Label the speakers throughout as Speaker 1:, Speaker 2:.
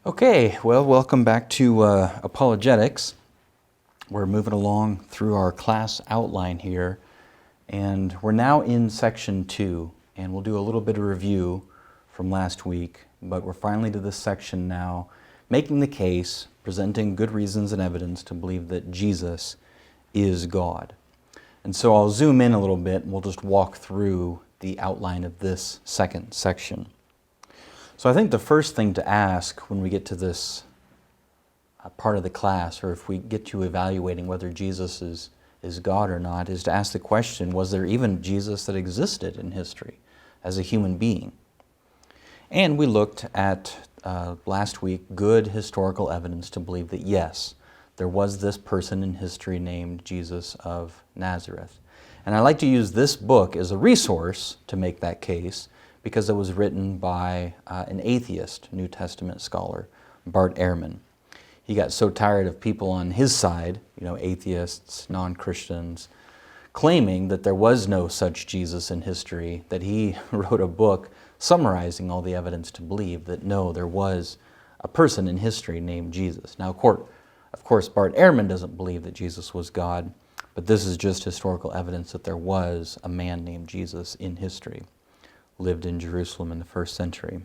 Speaker 1: Okay, well, welcome back to Apologetics. We're moving along through our class outline here, and we're now in section 2, and we'll do a little bit of review from last week, but we're finally to this section now, making the case, presenting good reasons and evidence to believe that Jesus is God. And so I'll zoom in a little bit, and we'll just walk through the outline of this second section. So I think the first thing to ask when we get to this part of the class, or if we get to evaluating whether Jesus is God or not, is to ask the question, was there even Jesus that existed in history as a human being? And we looked at, last week, good historical evidence to believe that yes, there was this person in history named Jesus of Nazareth. And I like to use this book as a resource to make that case, because it was written by an atheist New Testament scholar, Bart Ehrman. He got so tired of people on his side, atheists, non-Christians, claiming that there was no such Jesus in history, that he wrote a book summarizing all the evidence to believe that no, there was a person in history named Jesus. Now, of course, Bart Ehrman doesn't believe that Jesus was God, but this is just historical evidence that there was a man named Jesus in history, lived in Jerusalem in the first century.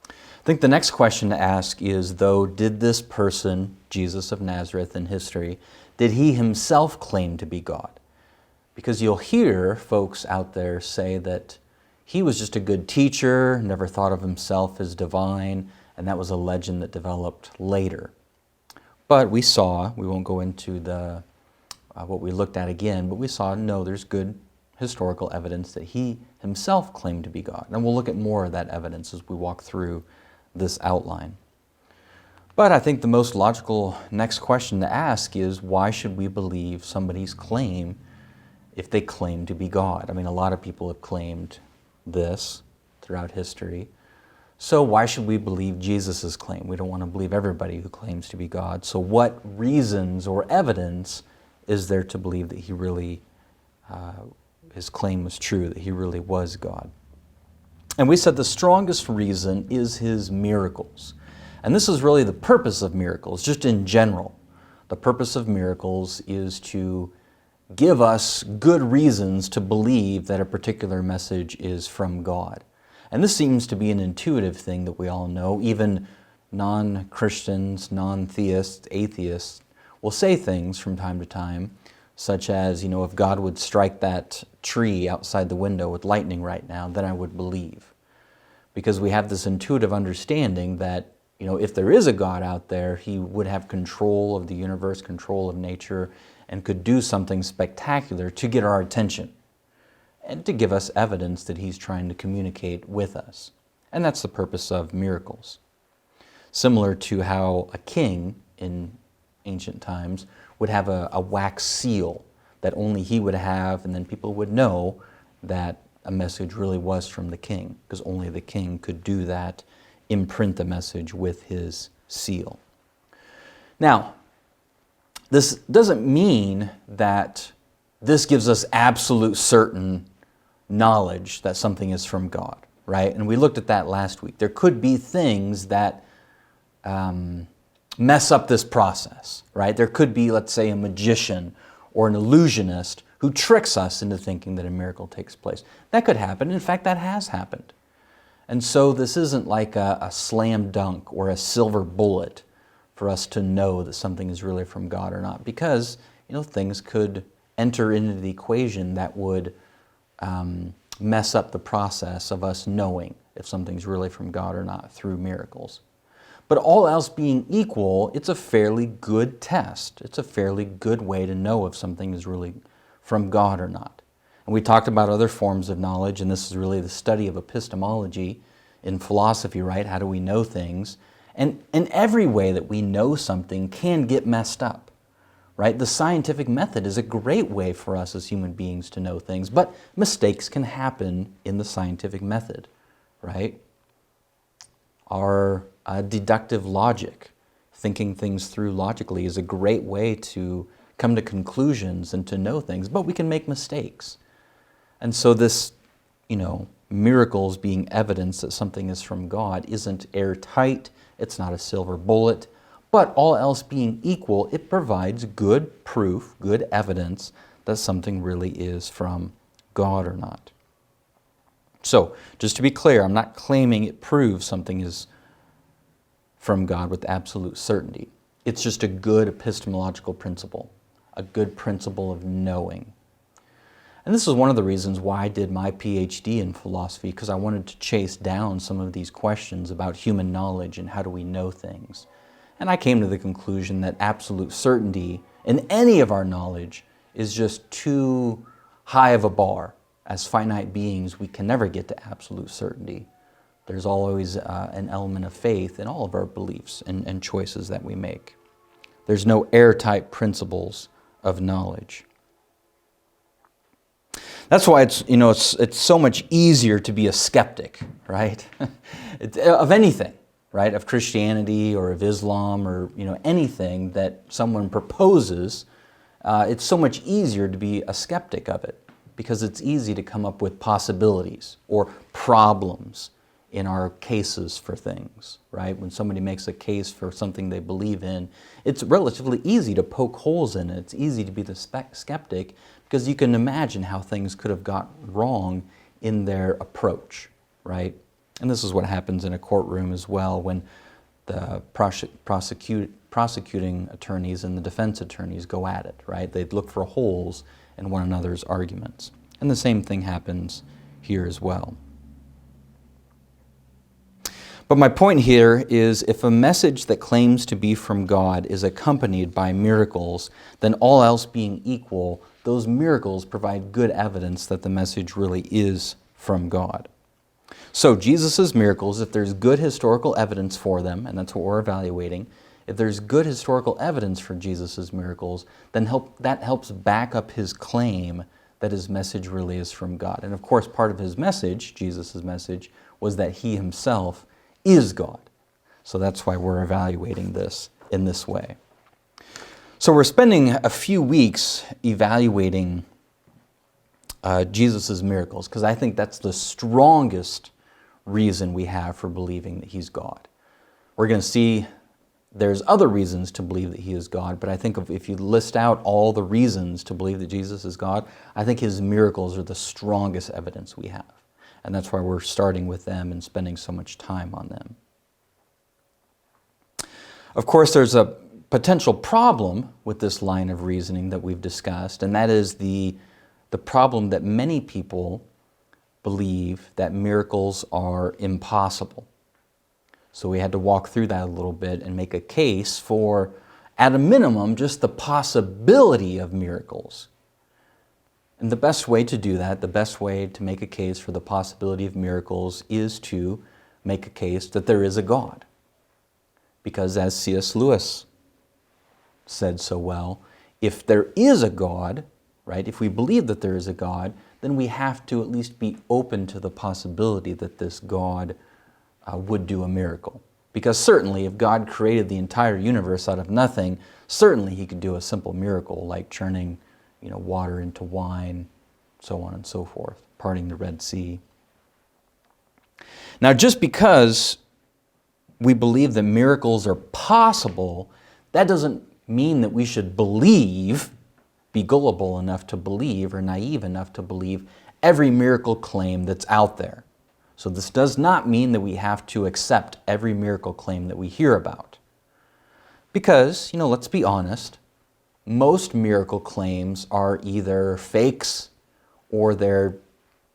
Speaker 1: I think the next question to ask is, though, did this person, Jesus of Nazareth in history, did he himself claim to be God? Because you'll hear folks out there say that he was just a good teacher, never thought of himself as divine, and that was a legend that developed later. But we won't go into what we looked at again, but we saw, no, there's good historical evidence that he himself claimed to be God. And we'll look at more of that evidence as we walk through this outline. But I think the most logical next question to ask is, why should we believe somebody's claim if they claim to be God? I mean, a lot of people have claimed this throughout history. So why should we believe Jesus' claim? We don't want to believe everybody who claims to be God. So what reasons or evidence is there to believe that he really his claim was true, that he really was God? And we said the strongest reason is his miracles. And this is really the purpose of miracles, just in general. The purpose of miracles is to give us good reasons to believe that a particular message is from God. And this seems to be an intuitive thing that we all know. Even non-Christians, non-theists, atheists will say things from time to time, such as, if God would strike that tree outside the window with lightning right now, then I would believe. Because we have this intuitive understanding that, if there is a God out there, he would have control of the universe, control of nature, and could do something spectacular to get our attention and to give us evidence that he's trying to communicate with us. And that's the purpose of miracles. Similar to how a king in ancient times would have a wax seal that only he would have, and then people would know that a message really was from the king, because only the king could do that, imprint the message with his seal. Now, this doesn't mean that this gives us absolute certain knowledge that something is from God, right? And we looked at that last week. There could be things that mess up this process, right? There could be, let's say, a magician or an illusionist who tricks us into thinking that a miracle takes place. That could happen. In fact, that has happened. And so this isn't like a slam dunk or a silver bullet for us to know that something is really from God or not, because things could enter into the equation that would mess up the process of us knowing if something's really from God or not through miracles. But all else being equal, it's a fairly good test. It's a fairly good way to know if something is really from God or not. And we talked about other forms of knowledge, and this is really the study of epistemology in philosophy, right? How do we know things? And in every way that we know something can get messed up, right? The scientific method is a great way for us as human beings to know things, but mistakes can happen in the scientific method, right? Our deductive logic, thinking things through logically, is a great way to come to conclusions and to know things, but we can make mistakes. And so this, miracles being evidence that something is from God isn't airtight, it's not a silver bullet, but all else being equal, it provides good proof, good evidence that something really is from God or not. So, just to be clear, I'm not claiming it proves something is from God with absolute certainty. It's just a good epistemological principle, a good principle of knowing. And this is one of the reasons why I did my PhD in philosophy, because I wanted to chase down some of these questions about human knowledge and how do we know things. And I came to the conclusion that absolute certainty in any of our knowledge is just too high of a bar. As finite beings, we can never get to absolute certainty. There's always an element of faith in all of our beliefs and choices that we make. There's no airtight principles of knowledge. That's why it's so much easier to be a skeptic, right? Of anything, right? Of Christianity or of Islam or anything that someone proposes. It's so much easier to be a skeptic of it because it's easy to come up with possibilities or problems in our cases for things, right? When somebody makes a case for something they believe in, it's relatively easy to poke holes in it. It's easy to be the skeptic because you can imagine how things could have got wrong in their approach, right? And this is what happens in a courtroom as well when the prosecuting attorneys and the defense attorneys go at it, right? They look for holes in one another's arguments. And the same thing happens here as well. But my point here is if a message that claims to be from God is accompanied by miracles, then all else being equal, those miracles provide good evidence that the message really is from God. So Jesus' miracles, if there's good historical evidence for them, and that's what we're evaluating, if there's good historical evidence for Jesus' miracles, then that helps back up his claim that his message really is from God. And of course, part of his message, Jesus' message, was that he himself is God. So that's why we're evaluating this in this way. So we're spending a few weeks evaluating Jesus' miracles, because I think that's the strongest reason we have for believing that he's God. We're going to see there's other reasons to believe that he is God, but I think if you list out all the reasons to believe that Jesus is God, I think his miracles are the strongest evidence we have. And that's why we're starting with them and spending so much time on them. Of course, there's a potential problem with this line of reasoning that we've discussed, and that is the problem that many people believe that miracles are impossible. So we had to walk through that a little bit and make a case for, at a minimum, just the possibility of miracles. And the best way to do that, the best way to make a case for the possibility of miracles is to make a case that there is a God. Because as C.S. Lewis said so well, if there is a God, right, if we believe that there is a God, then we have to at least be open to the possibility that this God would do a miracle. Because certainly if God created the entire universe out of nothing, certainly he could do a simple miracle like churning water into wine, so on and so forth, parting the Red Sea. Now, just because we believe that miracles are possible, that doesn't mean that we should be gullible enough to believe or naive enough to believe every miracle claim that's out there. So this does not mean that we have to accept every miracle claim that we hear about. Because, let's be honest, most miracle claims are either fakes or they're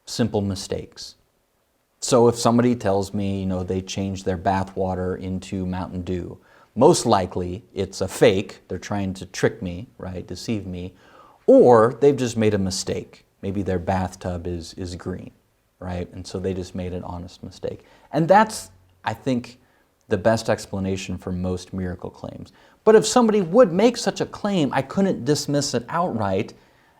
Speaker 1: simple mistakes. So if somebody tells me, they changed their bath water into Mountain Dew, most likely it's a fake. They're trying to trick me, right, deceive me, or they've just made a mistake. Maybe their bathtub is green, right, and so they just made an honest mistake. And that's, I think, the best explanation for most miracle claims. But if somebody would make such a claim, I couldn't dismiss it outright,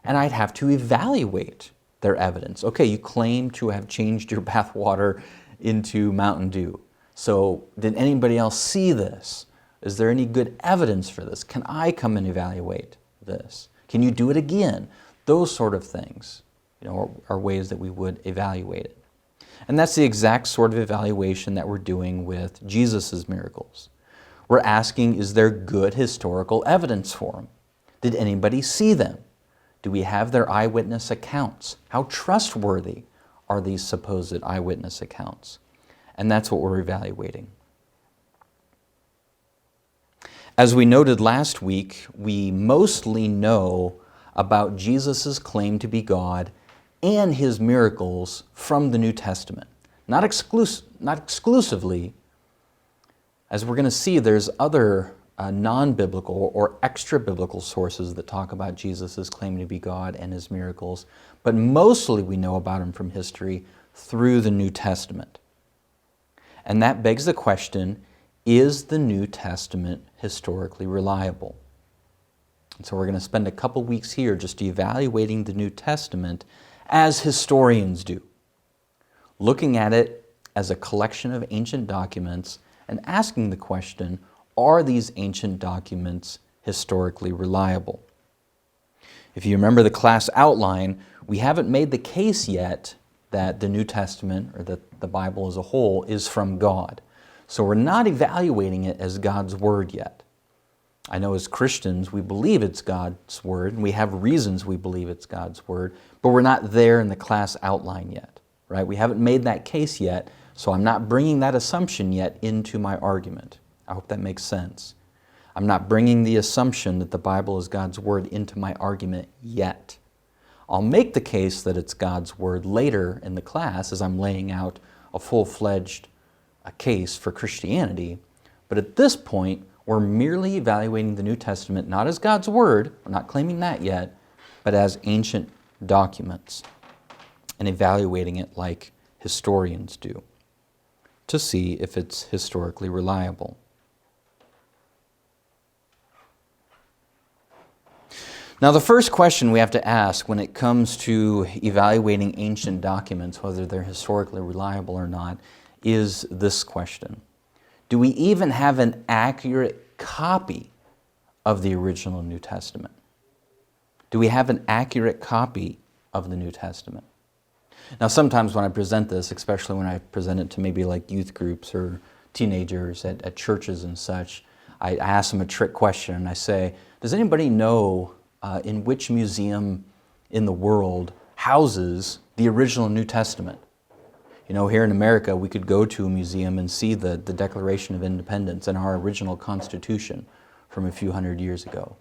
Speaker 1: and I'd have to evaluate their evidence. Okay, you claim to have changed your bath water into Mountain Dew. So did anybody else see this? Is there any good evidence for this? Can I come and evaluate this? Can you do it again? Those sort of things, are ways that we would evaluate it. And that's the exact sort of evaluation that we're doing with Jesus' miracles. We're asking, is there good historical evidence for them? Did anybody see them? Do we have their eyewitness accounts? How trustworthy are these supposed eyewitness accounts? And that's what we're evaluating. As we noted last week, we mostly know about Jesus' claim to be God and his miracles from the New Testament. Not exclusively. As we're going to see, there's other non-biblical or extra-biblical sources that talk about Jesus' claim to be God and his miracles, but mostly we know about him from history through the New Testament. And that begs the question, is the New Testament historically reliable? And so we're going to spend a couple weeks here just evaluating the New Testament as historians do, looking at it as a collection of ancient documents and asking the question, are these ancient documents historically reliable? If you remember the class outline, we haven't made the case yet that the New Testament, or that the Bible as a whole, is from God. So we're not evaluating it as God's Word yet. I know as Christians we believe it's God's Word, and we have reasons we believe it's God's Word, but we're not there in the class outline yet, right? We haven't made that case yet, so I'm not bringing that assumption yet into my argument. I hope that makes sense. I'm not bringing the assumption that the Bible is God's Word into my argument yet. I'll make the case that it's God's Word later in the class as I'm laying out a full-fledged case for Christianity, but at this point, we're merely evaluating the New Testament not as God's Word, we're not claiming that yet, but as ancient documents, and evaluating it like historians do, to see if it's historically reliable. Now, the first question we have to ask when it comes to evaluating ancient documents, whether they're historically reliable or not, is this question. Do we even have an accurate copy of the original New Testament? Do we have an accurate copy of the New Testament? Now, sometimes when I present this, especially when I present it to maybe like youth groups or teenagers at churches and such, I ask them a trick question and I say, does anybody know in which museum in the world houses the original New Testament? You know, here in America, we could go to a museum and see the Declaration of Independence and our original Constitution from a few hundred years ago.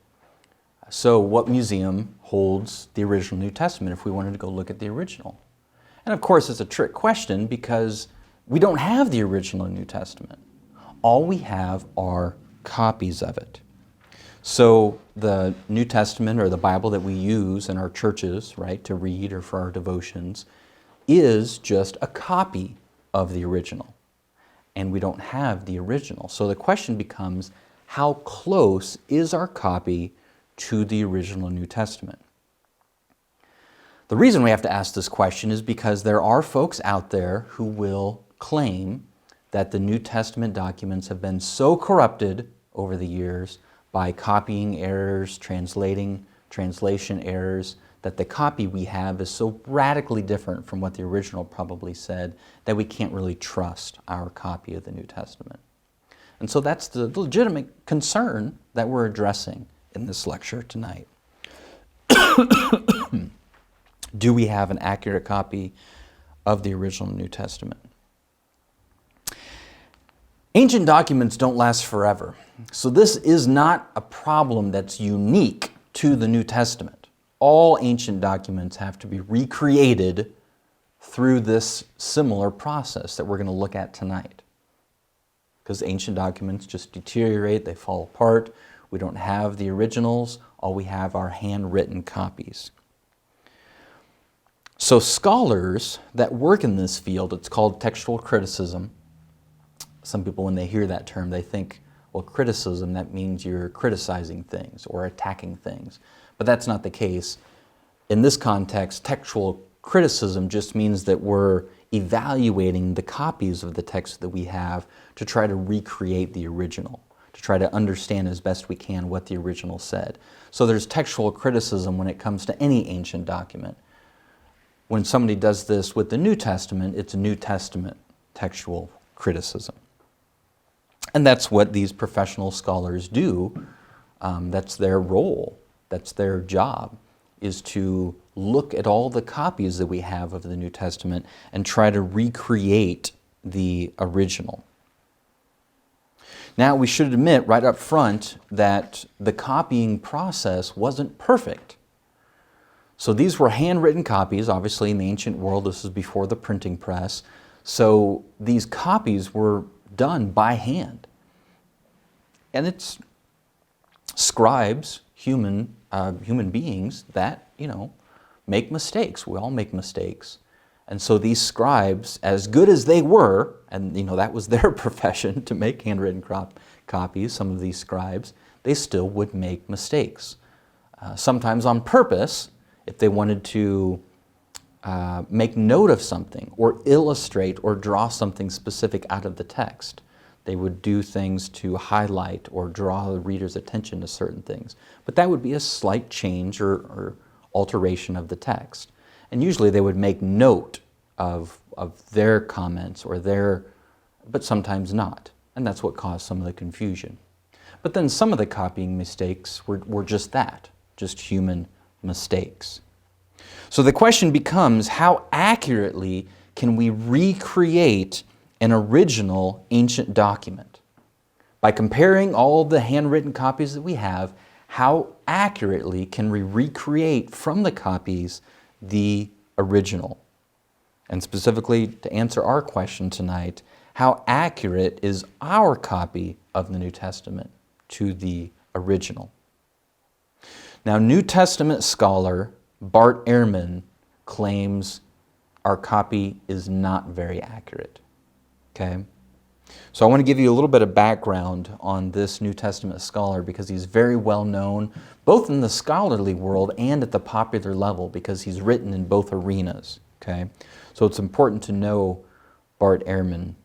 Speaker 1: So what museum holds the original New Testament if we wanted to go look at the original? And of course, it's a trick question because we don't have the original New Testament. All we have are copies of it. So the New Testament, or the Bible that we use in our churches, right, to read or for our devotions, is just a copy of the original. And we don't have the original. So the question becomes, how close is our copy to the original New Testament? The reason we have to ask this question is because there are folks out there who will claim that the New Testament documents have been so corrupted over the years by copying errors, translation errors, that the copy we have is so radically different from what the original probably said that we can't really trust our copy of the New Testament. And so that's the legitimate concern that we're addressing in this lecture tonight. Do we have an accurate copy of the original New Testament? Ancient documents don't last forever. So this is not a problem that's unique to the New Testament. All ancient documents have to be recreated through this similar process that we're going to look at tonight. Because ancient documents just deteriorate, they fall apart. We don't have the originals. All we have are handwritten copies. So scholars that work in this field, it's called textual criticism. Some people, when they hear that term, they think, well, criticism, that means you're criticizing things or attacking things. But that's not the case. In this context, textual criticism just means that we're evaluating the copies of the text that we have to try to recreate the original, to try to understand as best we can what the original said. So there's textual criticism when it comes to any ancient document. when somebody does this with the New Testament, it's a New Testament textual criticism. And that's what these professional scholars do. That's their role. That's their job, is to look at all the copies that we have of the New Testament and try to recreate the original. Now, we should admit right up front that the copying process wasn't perfect. So these were handwritten copies. Obviously, in the ancient world, this is before the printing press. So these copies were done by hand. And it's scribes, human beings that, make mistakes. We all make mistakes. And so these scribes, as good as they were, and that was their profession, to make handwritten copies, some of these scribes, they still would make mistakes. Sometimes on purpose, if they wanted to make note of something or illustrate or draw something specific out of the text. They would do things to highlight or draw the reader's attention to certain things. But that would be a slight change or alteration of the text. And usually they would make note of their comments but sometimes not. And that's what caused some of the confusion. But then some of the copying mistakes were just that, just human mistakes. So the question becomes, how accurately can we recreate an original ancient document? By comparing all the handwritten copies that we have, how accurately can we recreate from the copies the original? And specifically, to answer our question tonight, how accurate is our copy of the New Testament to the original? Now, New Testament scholar Bart Ehrman claims our copy is not very accurate. Okay? So I want to give you a little bit of background on this New Testament scholar because he's very well known both in the scholarly world and at the popular level because he's written in both arenas. Okay? So it's important to know Bart Ehrman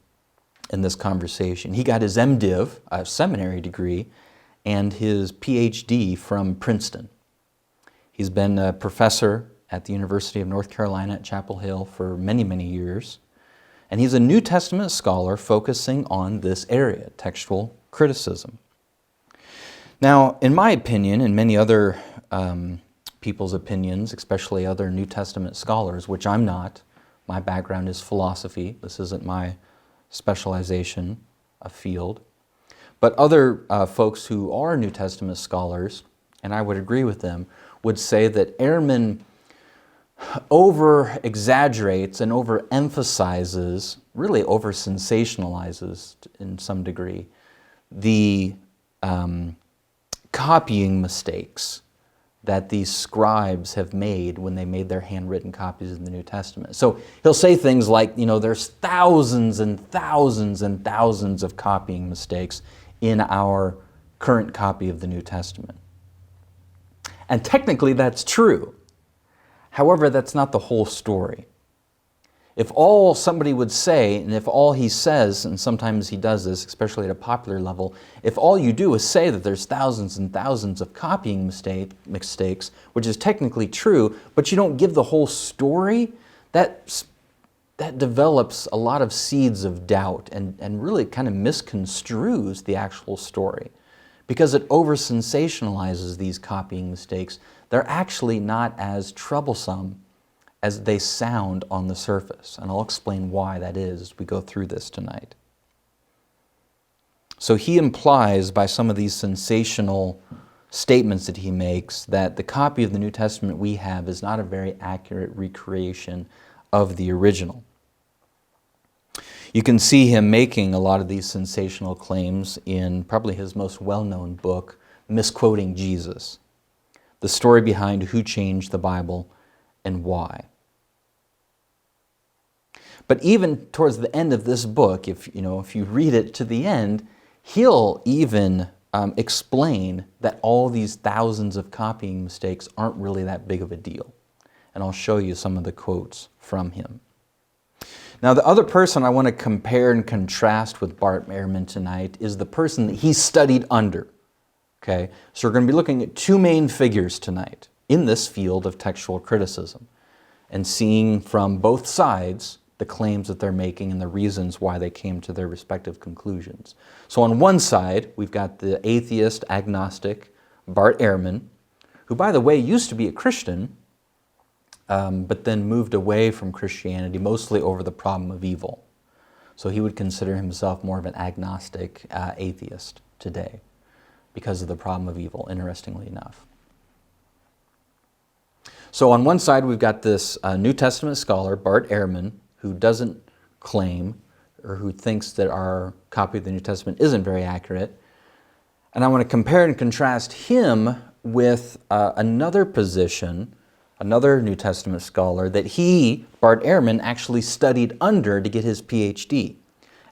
Speaker 1: in this conversation. He got his MDiv, a seminary degree, and his PhD from Princeton. He's been a professor at the University of North Carolina at Chapel Hill for many, many years. And he's a New Testament scholar focusing on this area, textual criticism. Now, in my opinion, and many other people's opinions, especially other New Testament scholars, which I'm not, my background is philosophy. This isn't my specialization, a field. But other folks who are New Testament scholars, and I would agree with them, would say that Ehrman over-exaggerates and over-emphasizes, really over-sensationalizes in some degree, the copying mistakes that these scribes have made when they made their handwritten copies of the New Testament. So he'll say things like, there's thousands and thousands and thousands of copying mistakes in our current copy of the New Testament. And technically that's true. However, that's not the whole story. If all somebody would say, and if all he says, and sometimes he does this, especially at a popular level, if all you do is say that there's thousands and thousands of copying mistakes, which is technically true, but you don't give the whole story, that develops a lot of seeds of doubt and really kind of misconstrues the actual story. Because it over-sensationalizes these copying mistakes, they're actually not as troublesome as they sound on the surface. And I'll explain why that is as we go through this tonight. So he implies by some of these sensational statements that he makes that the copy of the New Testament we have is not a very accurate recreation of the original. You can see him making a lot of these sensational claims in probably his most well-known book, Misquoting Jesus, the story behind who changed the Bible and why. But even towards the end of this book, if you read it to the end, he'll even explain that all these thousands of copying mistakes aren't really that big of a deal. And I'll show you some of the quotes from him. Now, the other person I want to compare and contrast with Bart Ehrman tonight is the person that he studied under. Okay? So we're going to be looking at two main figures tonight in this field of textual criticism. and seeing from both sides the claims that they're making and the reasons why they came to their respective conclusions. So on one side, we've got the atheist, agnostic, Bart Ehrman, who, by the way, used to be a Christian, but then moved away from Christianity, mostly over the problem of evil. So he would consider himself more of an agnostic atheist today because of the problem of evil, interestingly enough. So on one side, we've got this New Testament scholar, Bart Ehrman, who doesn't claim or who thinks that our copy of the New Testament isn't very accurate. And I want to compare and contrast him with another position, another New Testament scholar that he, Bart Ehrman, actually studied under to get his PhD.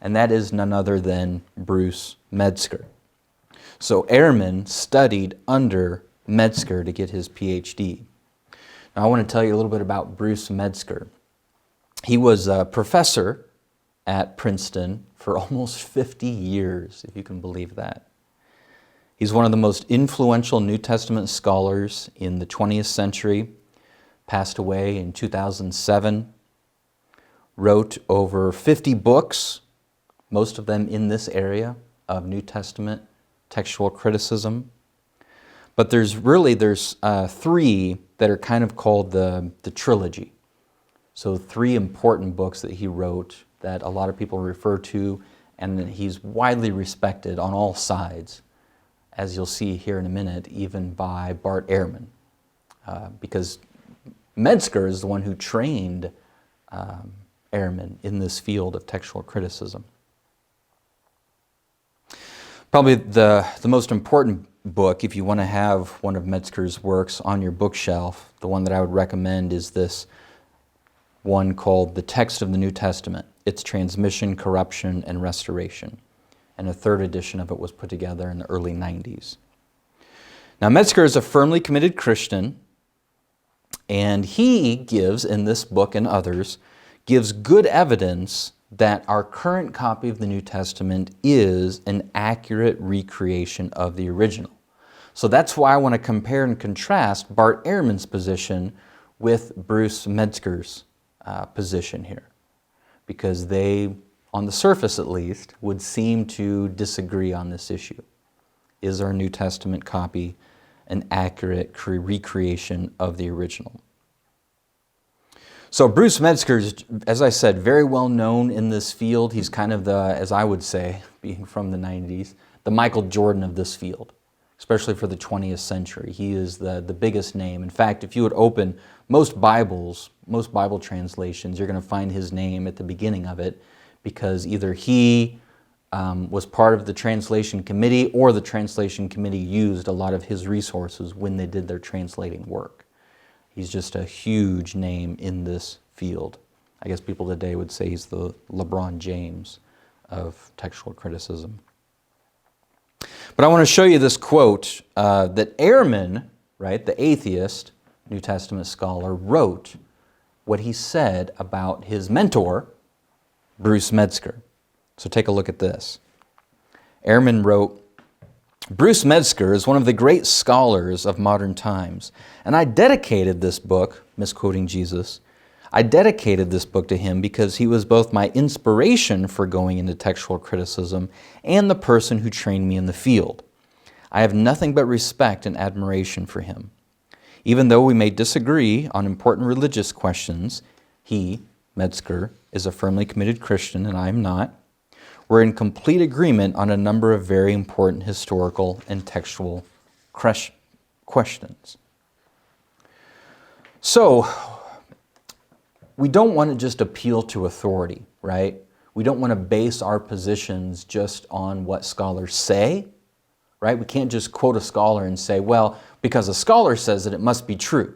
Speaker 1: And that is none other than Bruce Metzger. So Ehrman studied under Metzger to get his PhD. Now I want to tell you a little bit about Bruce Metzger. He was a professor at Princeton for almost 50 years, if you can believe that. He's one of the most influential New Testament scholars in the 20th century, passed away in 2007, wrote over 50 books, most of them in this area of New Testament textual criticism. But there's three that are kind of called the trilogy. So three important books that he wrote that a lot of people refer to, and that he's widely respected on all sides, as you'll see here in a minute, even by Bart Ehrman, because Metzger is the one who trained Ehrman in this field of textual criticism. Probably the most important book, if you want to have one of Metzger's works on your bookshelf, the one that I would recommend is this one called The Text of the New Testament, Its Transmission, Corruption, and Restoration. And a third edition of it was put together in the early 90s. Now Metzger is a firmly committed Christian, and he gives, in this book and others, gives good evidence that our current copy of the New Testament is an accurate recreation of the original. So that's why I want to compare and contrast Bart Ehrman's position with Bruce Metzger's position here, because they, on the surface at least, would seem to disagree on this issue. Is our New Testament copy an accurate recreation of the original? So Bruce Metzger is, as I said, very well known in this field. He's kind of the, as I would say, being from the 90s, the Michael Jordan of this field, especially for the 20th century. He is the biggest name. In fact, if you would open most Bibles, most Bible translations, you're going to find his name at the beginning of it, because either he was part of the translation committee or the translation committee used a lot of his resources when they did their translating work. He's just a huge name in this field. I guess people today would say he's the LeBron James of textual criticism. But I want to show you this quote that Ehrman, right, the atheist New Testament scholar, wrote what he said about his mentor, Bruce Metzger. So take a look at this. Ehrman wrote, "Bruce Metzger is one of the great scholars of modern times, and I dedicated this book," misquoting Jesus, "I dedicated this book to him because he was both my inspiration for going into textual criticism and the person who trained me in the field. I have nothing but respect and admiration for him. Even though we may disagree on important religious questions, he, Metzger, is a firmly committed Christian and I am not. We're in complete agreement on a number of very important historical and textual questions." So, we don't want to just appeal to authority, right? We don't want to base our positions just on what scholars say, right? We can't just quote a scholar and say, well, because a scholar says it, it must be true.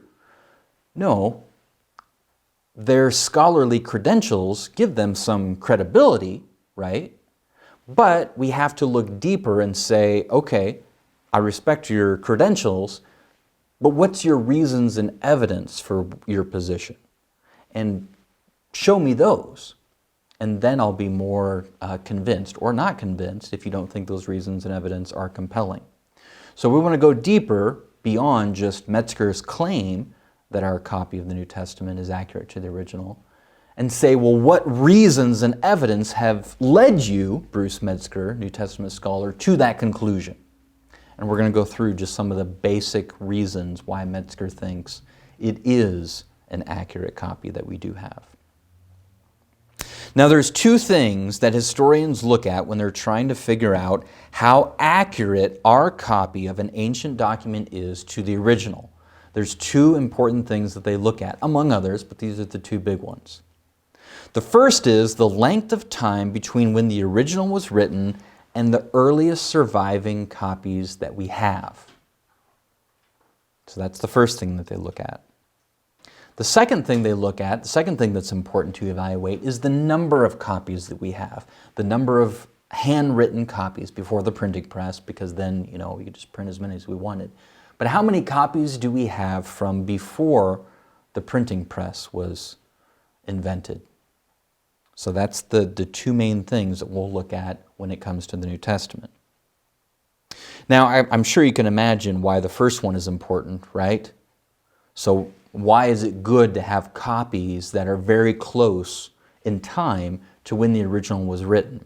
Speaker 1: No, their scholarly credentials give them some credibility, right? But we have to look deeper and say, okay, I respect your credentials, but what's your reasons and evidence for your position? And show me those. And then I'll be more convinced, or not convinced, if you don't think those reasons and evidence are compelling. So we want to go deeper beyond just Metzger's claim that our copy of the New Testament is accurate to the original, and say, well, what reasons and evidence have led you, Bruce Metzger, New Testament scholar, to that conclusion? And we're going to go through just some of the basic reasons why Metzger thinks it is an accurate copy that we do have. Now, there's two things that historians look at when they're trying to figure out how accurate our copy of an ancient document is to the original. There's two important things that they look at, among others, but these are the two big ones. The first is the length of time between when the original was written and the earliest surviving copies that we have. So that's the first thing that they look at. The second thing they look at, the second thing that's important to evaluate, is the number of copies that we have, the number of handwritten copies before the printing press, because then, we could just print as many as we wanted. But how many copies do we have from before the printing press was invented? So that's the two main things that we'll look at when it comes to the New Testament. Now, I'm sure you can imagine why the first one is important, right? So why is it good to have copies that are very close in time to when the original was written?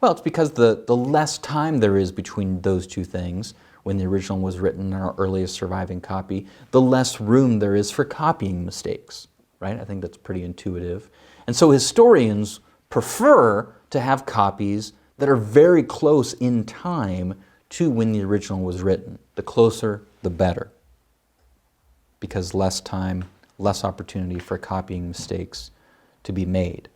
Speaker 1: Well, it's because the less time there is between those two things, when the original was written and our earliest surviving copy, the less room there is for copying mistakes, right? I think that's pretty intuitive. And so historians prefer to have copies that are very close in time to when the original was written. The closer, the better, because less time, less opportunity for copying mistakes to be made.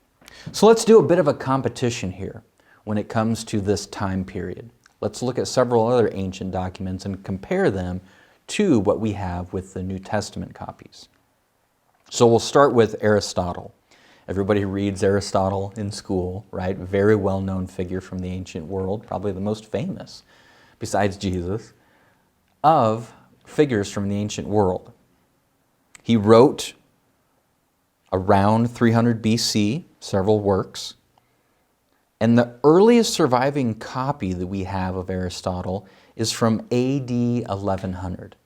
Speaker 1: So let's do a bit of a competition here when it comes to this time period. Let's look at several other ancient documents and compare them to what we have with the New Testament copies. So we'll start with Aristotle. Everybody reads Aristotle in school, right? Very well-known figure from the ancient world, probably the most famous, besides Jesus, of figures from the ancient world. He wrote around 300 BC, several works, and the earliest surviving copy that we have of Aristotle is from AD 1100.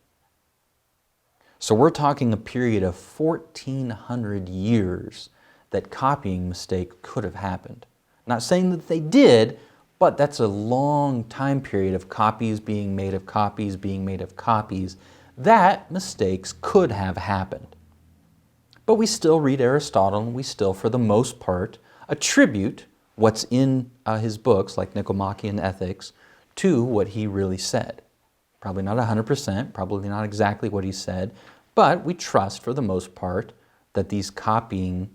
Speaker 1: So we're talking a period of 1,400 years that copying mistake could have happened. Not saying that they did, but that's a long time period of copies being made of copies being made of copies that mistakes could have happened. But we still read Aristotle, and we still, for the most part, attribute what's in his books, like Nicomachean and Ethics, to what he really said. Probably not 100%, probably not exactly what he said, but we trust, for the most part, that these copying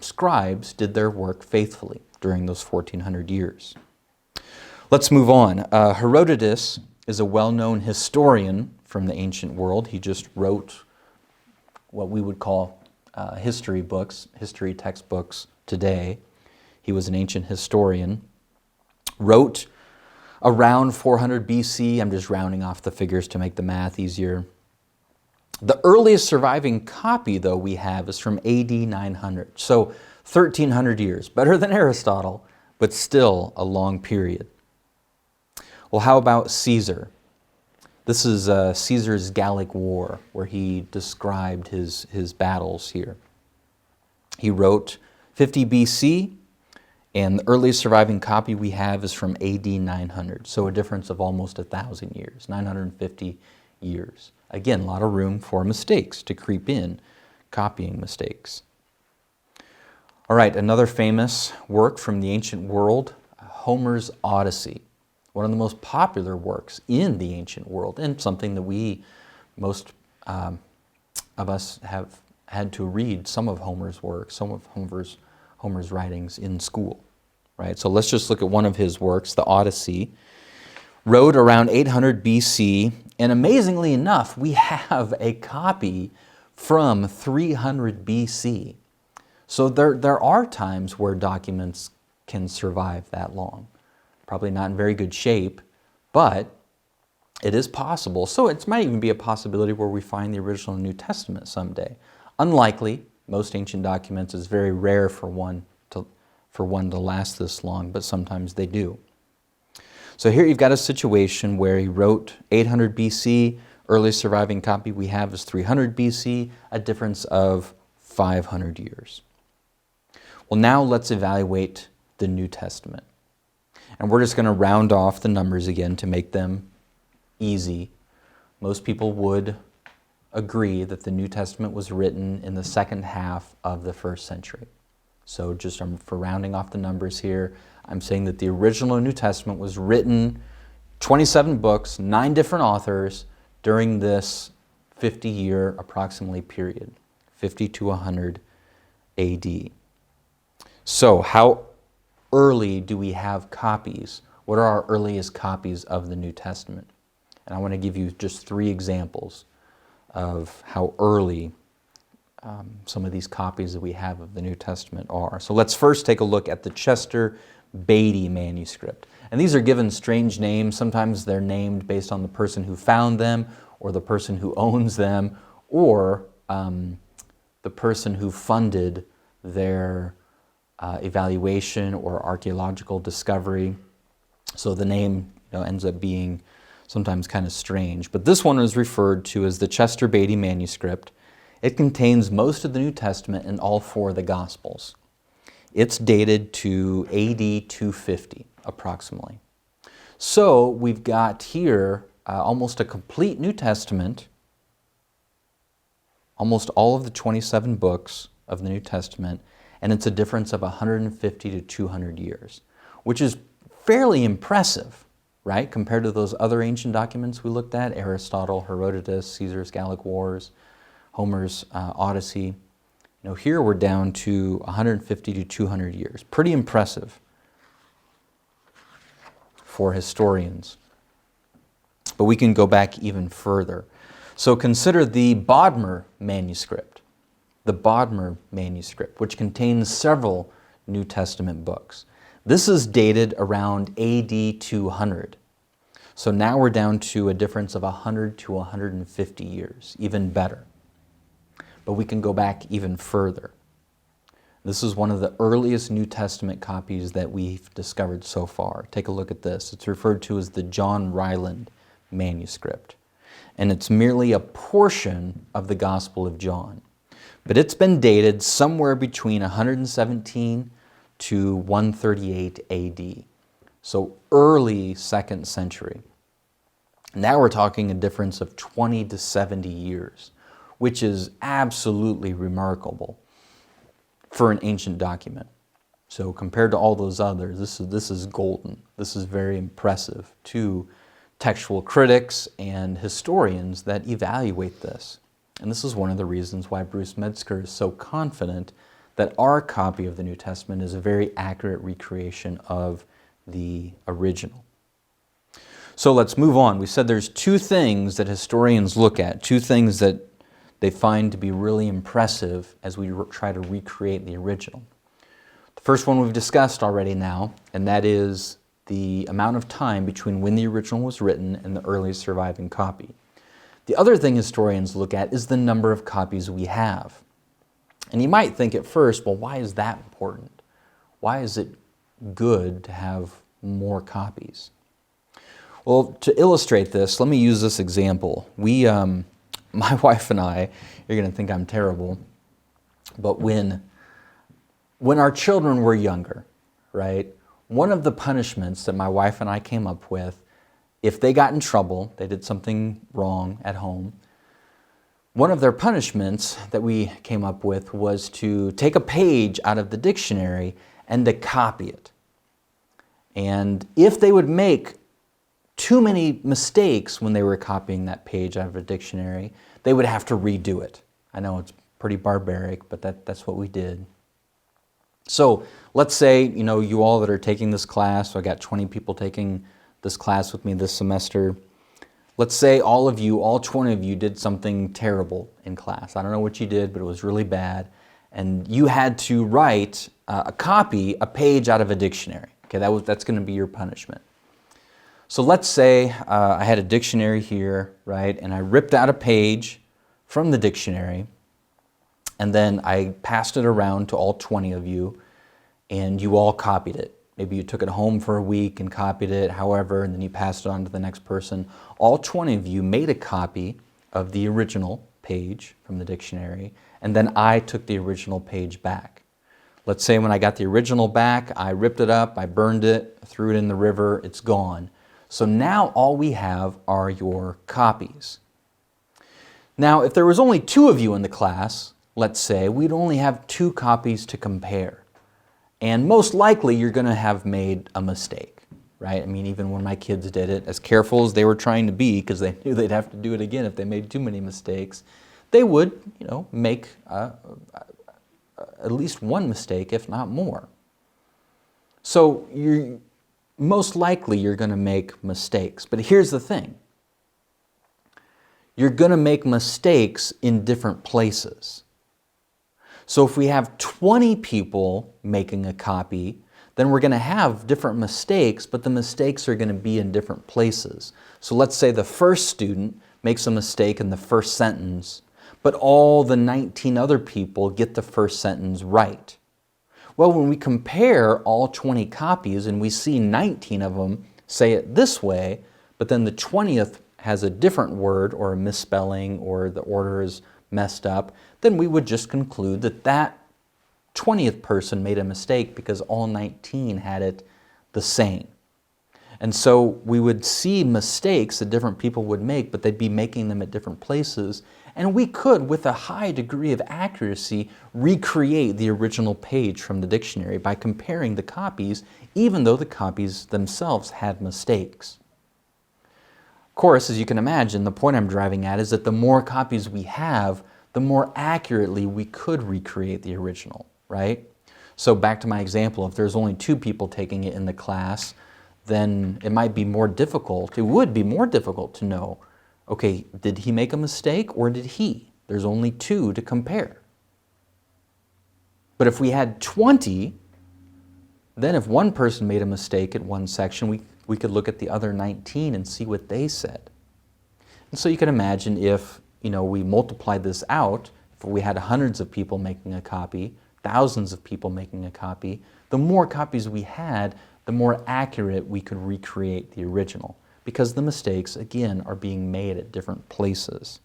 Speaker 1: scribes did their work faithfully during those 1,400 years. Let's move on. Herodotus is a well-known historian from the ancient world. He just wrote what we would call history books, history textbooks today. He was an ancient historian. Wrote around 400 BC. I'm just rounding off the figures to make the math easier. The earliest surviving copy, though, we have is from AD 900, so 1,300 years. Better than Aristotle, but still a long period. Well, how about Caesar? This is Caesar's Gallic War, where he described his battles here. He wrote 50 BC, and the earliest surviving copy we have is from AD 900, so a difference of almost 1,000 years, 950 years. Again, a lot of room for mistakes to creep in, copying mistakes. All right, another famous work from the ancient world, Homer's Odyssey. One of the most popular works in the ancient world, and something that most of us have had to read some of Homer's work, some of Homer's writings in school, right? So let's just look at one of his works, the Odyssey. Wrote around 800 BC, and amazingly enough, we have a copy from 300 BC. So there are times where documents can survive that long. Probably not in very good shape, but it is possible. So it might even be a possibility where we find the original New Testament someday. Unlikely. Most ancient documents, it's very rare for one to last this long, but sometimes they do. So here you've got a situation where he wrote 800 BC, Earliest surviving copy we have is 300 BC, a difference of 500 years. Well, now let's evaluate the New Testament. And we're just going to round off the numbers again to make them easy. Most people would agree that the New Testament was written in the second half of the first century. So just for rounding off the numbers here, I'm saying that the original New Testament was written 27 books, 9 different authors during this 50-year approximately period, 50 to 100 AD. So how early do we have copies? What are our earliest copies of the New Testament? And I want to give you just 3 examples of how early some of these copies that we have of the New Testament are. So let's first take a look at the Chester Beatty manuscript. And these are given strange names. Sometimes they're named based on the person who found them, or the person who owns them, or the person who funded their evaluation or archaeological discovery. So the name ends up being sometimes kind of strange. But this one is referred to as the Chester Beatty manuscript. It contains most of the New Testament and all 4 of the Gospels. It's dated to AD 250, approximately. So we've got here almost a complete New Testament, almost all of the 27 books of the New Testament, and it's a difference of 150 to 200 years, which is fairly impressive, right, compared to those other ancient documents we looked at, Aristotle, Herodotus, Caesar's Gallic Wars, Homer's Odyssey. Here we're down to 150 to 200 years. Pretty impressive for historians. But we can go back even further. So consider the Bodmer manuscript. The Bodmer manuscript, which contains several New Testament books. This is dated around AD 200. So now we're down to a difference of 100 to 150 years, even better. But we can go back even further. This is one of the earliest New Testament copies that we've discovered so far. Take a look at this. It's referred to as the John Ryland manuscript. And it's merely a portion of the Gospel of John. But it's been dated somewhere between 117 to 138 AD. So early 2nd century. Now we're talking a difference of 20 to 70 years, which is absolutely remarkable for an ancient document. So compared to all those others, this is golden. This is very impressive to textual critics and historians that evaluate this. And this is one of the reasons why Bruce Metzger is so confident that our copy of the New Testament is a very accurate recreation of the original. So let's move on. We said there's 2 things that historians look at, 2 things that they find to be really impressive as we try to recreate the original. The first one we've discussed already now, and that is the amount of time between when the original was written and the earliest surviving copy. The other thing historians look at is the number of copies we have. And you might think at first, well, why is that important? Why is it good to have more copies? Well, to illustrate this, let me use this example. My wife and I, you're going to think I'm terrible, but when our children were younger, right, one of the punishments that my wife and I came up with, if they got in trouble, they did something wrong at home, one of their punishments that we came up with was to take a page out of the dictionary and to copy it. And if they would make too many mistakes when they were copying that page out of a dictionary, they would have to redo it. I know it's pretty barbaric, but that's what we did. So let's say, you all that are taking this class, so I got 20 people taking this class with me this semester. Let's say all 20 of you did something terrible in class. I don't know what you did, but it was really bad. And you had to write a page out of a dictionary. Okay, that's going to be your punishment. So let's say I had a dictionary here, right, and I ripped out a page from the dictionary, and then I passed it around to all 20 of you, and you all copied it. maybe you took it home for a week and copied it, however, and then you passed it on to the next person. All 20 of you made a copy of the original page from the dictionary, and then I took the original page back. Let's say when I got the original back, I ripped it up, I burned it, threw it in the river, it's gone. So now all we have are your copies. Now, if there was only 2 of you in the class, let's say, we'd only have 2 copies to compare. And most likely you're going to have made a mistake, right? I mean, even when my kids did it, as careful as they were trying to be, because they knew they'd have to do it again if they made too many mistakes, they would, make at least one mistake, if not more. So most likely you're going to make mistakes. But here's the thing. You're going to make mistakes in different places. So if we have 20 people making a copy, then we're going to have different mistakes, but the mistakes are going to be in different places. So let's say the first student makes a mistake in the first sentence, but all the 19 other people get the first sentence right. Well, when we compare all 20 copies and we see 19 of them say it this way, but then the 20th has a different word or a misspelling or the order is messed up, then we would just conclude that that 20th person made a mistake because all 19 had it the same. And so we would see mistakes that different people would make, but they'd be making them at different places. And we could, with a high degree of accuracy, recreate the original page from the dictionary by comparing the copies, even though the copies themselves had mistakes. Of course, as you can imagine, the point I'm driving at is that the more copies we have, the more accurately we could recreate the original, right? So back to my example, if there's only 2 people taking it in the class, then it might be more difficult. It would be more difficult to know, okay, did he make a mistake or did he? There's only 2 to compare. But if we had 20, then if one person made a mistake at one section, we could look at the other 19 and see what they said. And so you can imagine if, we multiplied this out, if we had hundreds of people making a copy, thousands of people making a copy, the more copies we had, the more accurate we could recreate the original, because the mistakes, again, are being made at different places.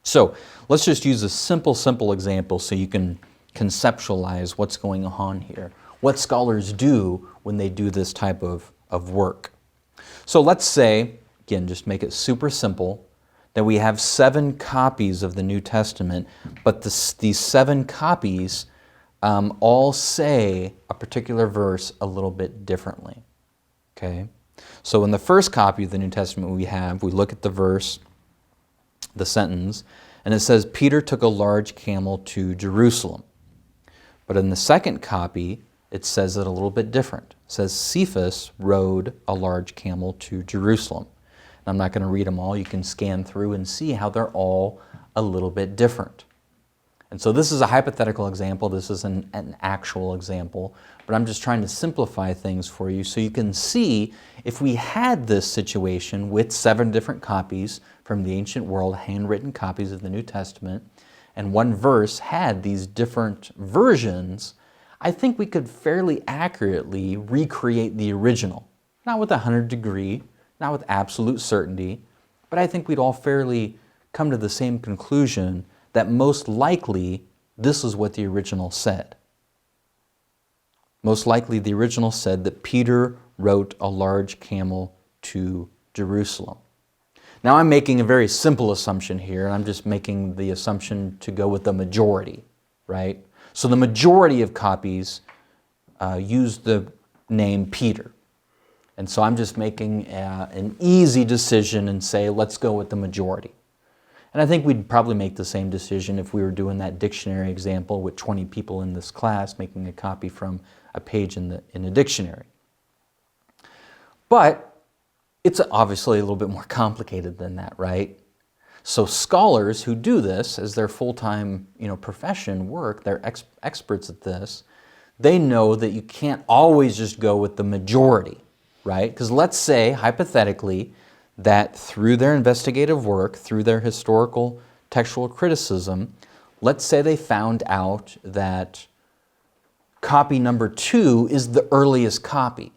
Speaker 1: So let's just use a simple example so you can conceptualize what's going on here, what scholars do when they do this type of work. So let's say, again, just make it super simple, that we have 7 copies of the New Testament, but these 7 copies all say a particular verse a little bit differently. Okay? So in the first copy of the New Testament we look at the verse, the sentence, and it says, Peter took a large camel to Jerusalem. But in the second copy, it says it a little bit different. It says, Cephas rode a large camel to Jerusalem. And I'm not going to read them all. You can scan through and see how they're all a little bit different. And so this is a hypothetical example. This is an actual example. But I'm just trying to simplify things for you so you can see if we had this situation with 7 different copies from the ancient world, handwritten copies of the New Testament, and one verse had these different versions, I think we could fairly accurately recreate the original. Not with 100°, not with absolute certainty, but I think we'd all fairly come to the same conclusion that most likely this is what the original said. Most likely the original said that Peter wrote a large camel to Jerusalem. Now I'm making a very simple assumption here, and I'm just making the assumption to go with the majority, right? So the majority of copies use the name Peter. And so I'm just making an easy decision and say, let's go with the majority. And I think we'd probably make the same decision if we were doing that dictionary example with 20 people in this class making a copy from a page in a dictionary. But it's obviously a little bit more complicated than that, right? So scholars who do this as their full-time profession work, they're experts at this, they know that you can't always just go with the majority, right? Because let's say, hypothetically, that through their investigative work, through their historical textual criticism, let's say they found out that copy number 2 is the earliest copy.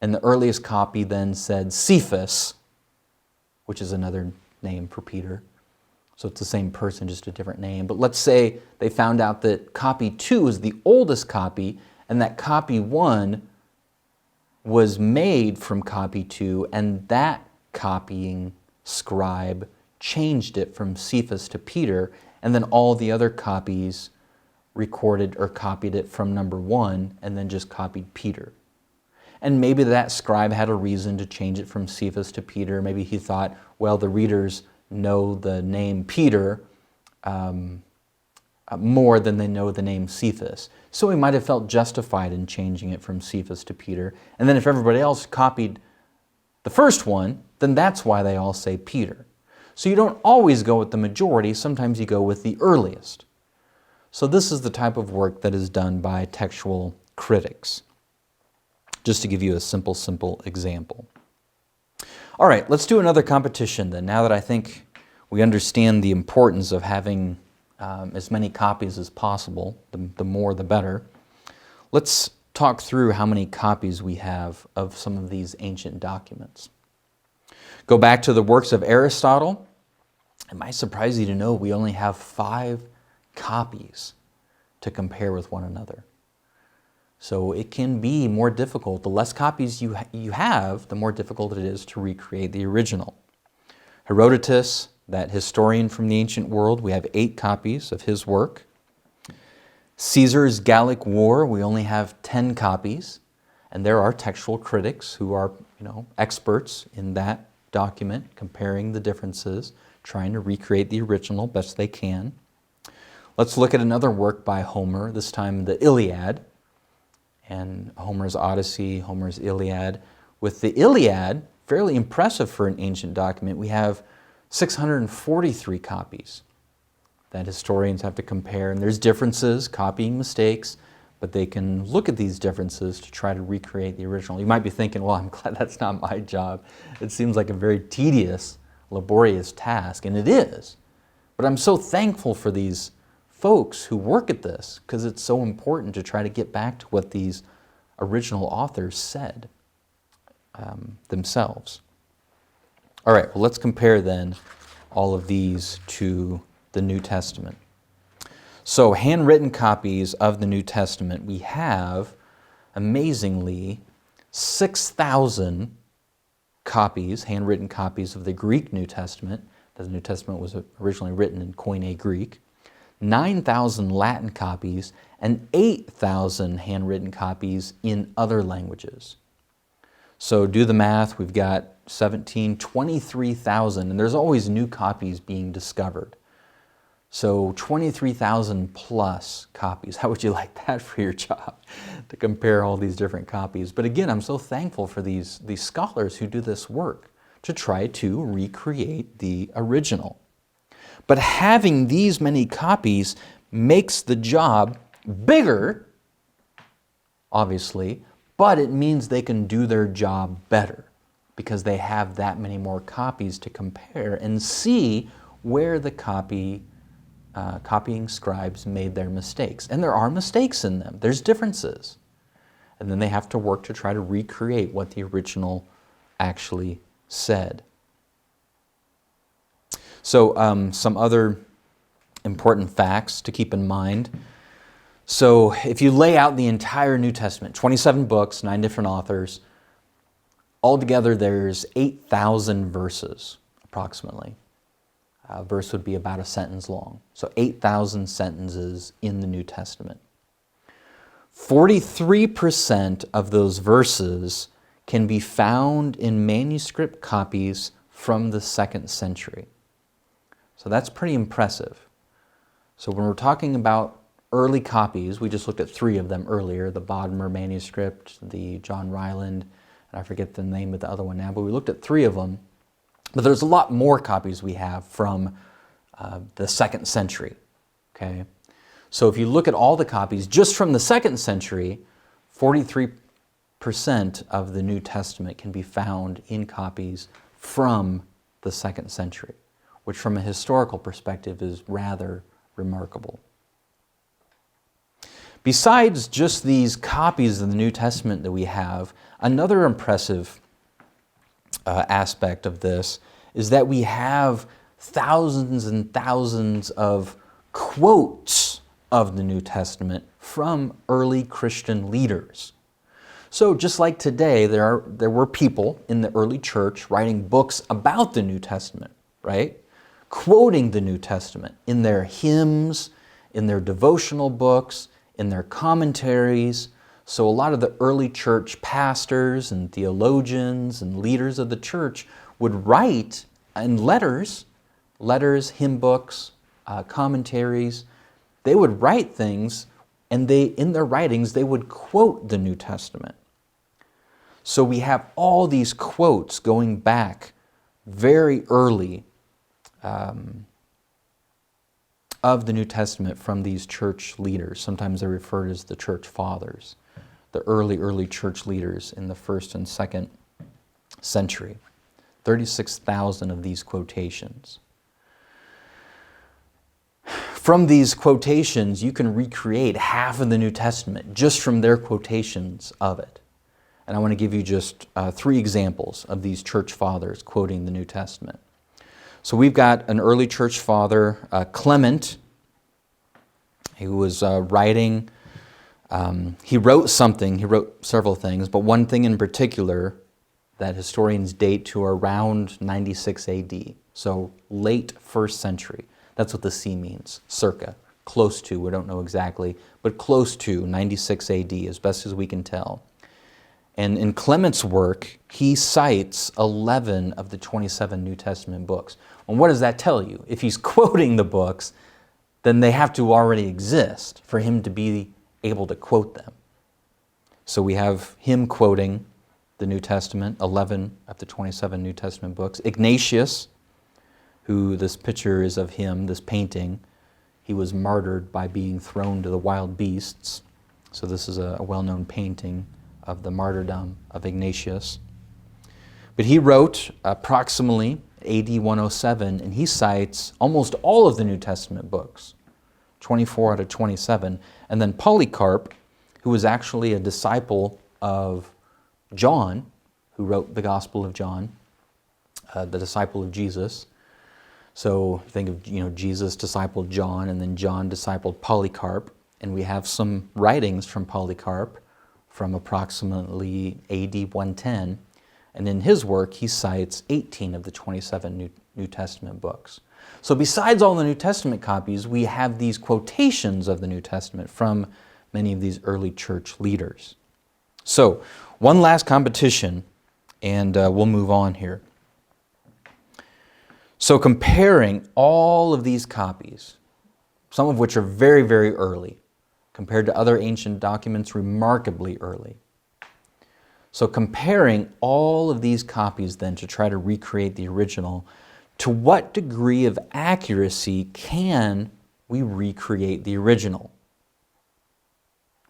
Speaker 1: And the earliest copy then said Cephas, which is another name for Peter. So it's the same person, just a different name. But let's say they found out that copy 2 is the oldest copy, and that copy 1 was made from copy 2, and that copying scribe changed it from Cephas to Peter, and then all the other copies recorded or copied it from number 1, and then just copied Peter. And maybe that scribe had a reason to change it from Cephas to Peter. Maybe he thought, well, the readers know the name Peter more than they know the name Cephas. So he might have felt justified in changing it from Cephas to Peter. And then if everybody else copied the first one, then that's why they all say Peter. So you don't always go with the majority. Sometimes you go with the earliest. So this is the type of work that is done by textual critics. Just to give you a simple example. All right, let's do another competition then. Now that I think we understand the importance of having as many copies as possible, the more the better, let's talk through how many copies we have of some of these ancient documents. Go back to the works of Aristotle. It might surprise you to know we only have 5 copies to compare with one another. So it can be more difficult. The less copies you have, the more difficult it is to recreate the original. Herodotus, that historian from the ancient world, we have 8 copies of his work. Caesar's Gallic War, we only have 10 copies. And there are textual critics who are, experts in that document, comparing the differences, trying to recreate the original best they can. Let's look at another work by Homer, this time the Iliad. And Homer's Odyssey, Homer's Iliad. With the Iliad, fairly impressive for an ancient document, we have 643 copies that historians have to compare. And there's differences, copying mistakes, but they can look at these differences to try to recreate the original. You might be thinking, well, I'm glad that's not my job. It seems like a very tedious, laborious task, and it is. But I'm so thankful for these folks who work at this, because it's so important to try to get back to what these original authors said themselves. All right, well, let's compare then all of these to the New Testament. So handwritten copies of the New Testament, we have, amazingly, 6,000 copies, handwritten copies of the Greek New Testament. The New Testament was originally written in Koine Greek. 9,000 Latin copies, and 8,000 handwritten copies in other languages. So do the math, we've got 23,000, and there's always new copies being discovered. So 23,000 plus copies. How would you like that for your job, to compare all these different copies? But again, I'm so thankful for these scholars who do this work to try to recreate the original. But having these many copies makes the job bigger, obviously, but it means they can do their job better because they have that many more copies to compare and see where the copying scribes made their mistakes. And there are mistakes in them. There's differences. And then they have to work to try to recreate what the original actually said. So some other important facts to keep in mind. So if you lay out the entire New Testament, 27 books, 9 different authors, altogether there's 8,000 verses, approximately. A verse would be about a sentence long. So 8,000 sentences in the New Testament. 43% of those verses can be found in manuscript copies from the 2nd century. So that's pretty impressive. So when we're talking about early copies, we just looked at 3 of them earlier, the Bodmer manuscript, the John Ryland, and I forget the name of the other one now, but we looked at 3 of them. But there's a lot more copies we have from the 2nd century, okay? So if you look at all the copies just from the 2nd century, 43% of the New Testament can be found in copies from the 2nd century, which from a historical perspective is rather remarkable. Besides just these copies of the New Testament that we have, another impressive aspect of this is that we have thousands and thousands of quotes of the New Testament from early Christian leaders. So just like today, there were people in the early church writing books about the New Testament, right? Quoting the New Testament in their hymns, in their devotional books, in their commentaries. So a lot of the early church pastors and theologians and leaders of the church would write in letters, hymn books, commentaries. They would write things, and in their writings they would quote the New Testament. So we have all these quotes going back very early of the New Testament from these church leaders. Sometimes they're referred as the church fathers, the early church leaders in the 1st and 2nd century. 36,000 of these quotations. From these quotations, you can recreate half of the New Testament just from their quotations of it. And I want to give you just 3 examples of these church fathers quoting the New Testament. So we've got an early church father, Clement, who was writing. He wrote several things, but one thing in particular that historians date to around 96 AD, so late 1st century. That's what the C means, circa, close to, we don't know exactly, but close to 96 AD, as best as we can tell. And in Clement's work, he cites 11 of the 27 New Testament books. And what does that tell you? If he's quoting the books, then they have to already exist for him to be able to quote them. So we have him quoting the New Testament, 11 of the 27 New Testament books. Ignatius, who this picture is of him, this painting, he was martyred by being thrown to the wild beasts. So this is a well-known painting of the martyrdom of Ignatius. But he wrote approximately AD 107, and he cites almost all of the New Testament books, 24 out of 27. And then Polycarp, who was actually a disciple of John, who wrote the Gospel of John, the disciple of Jesus. So think of Jesus discipled John, and then John discipled Polycarp, and we have some writings from Polycarp from approximately AD 110, and in his work he cites 18 of the 27 New Testament books. So besides all the New Testament copies, we have these quotations of the New Testament from many of these early church leaders. So one last competition, and we'll move on here. So comparing all of these copies, some of which are very, very early, compared to other ancient documents remarkably early. So comparing all of these copies then to try to recreate the original, to what degree of accuracy can we recreate the original?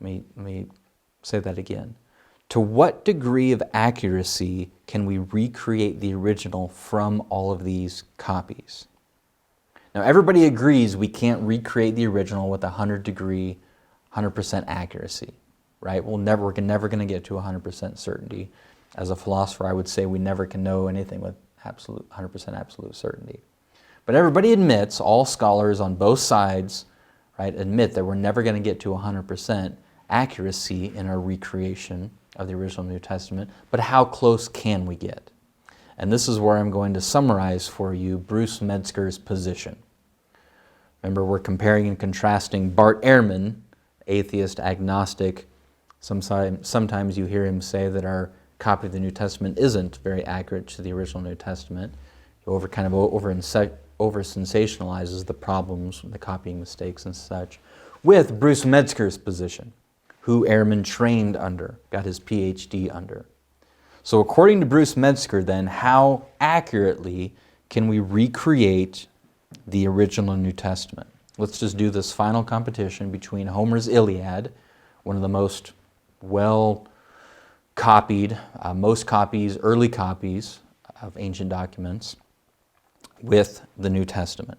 Speaker 1: Let me say that again. To what degree of accuracy can we recreate the original from all of these copies? Now everybody agrees we can't recreate the original with 100% accuracy, right? We're never going to get to 100% certainty. As a philosopher, I would say we never can know anything with 100% absolute certainty. But everybody admits, all scholars on both sides, right, admit that we're never going to get to 100% accuracy in our recreation of the original New Testament. But how close can we get? And this is where I'm going to summarize for you Bruce Metzger's position. Remember, we're comparing and contrasting Bart Ehrman, atheist, agnostic. Sometimes you hear him say that our copy of the New Testament isn't very accurate to the original New Testament. He over-sensationalizes the problems, the copying mistakes and such, with Bruce Metzger's position, who Ehrman trained under, got his PhD under. So according to Bruce Metzger then, how accurately can we recreate the original New Testament? Let's just do this final competition between Homer's Iliad, one of the most well-copied, most copies, early copies of ancient documents, with the New Testament.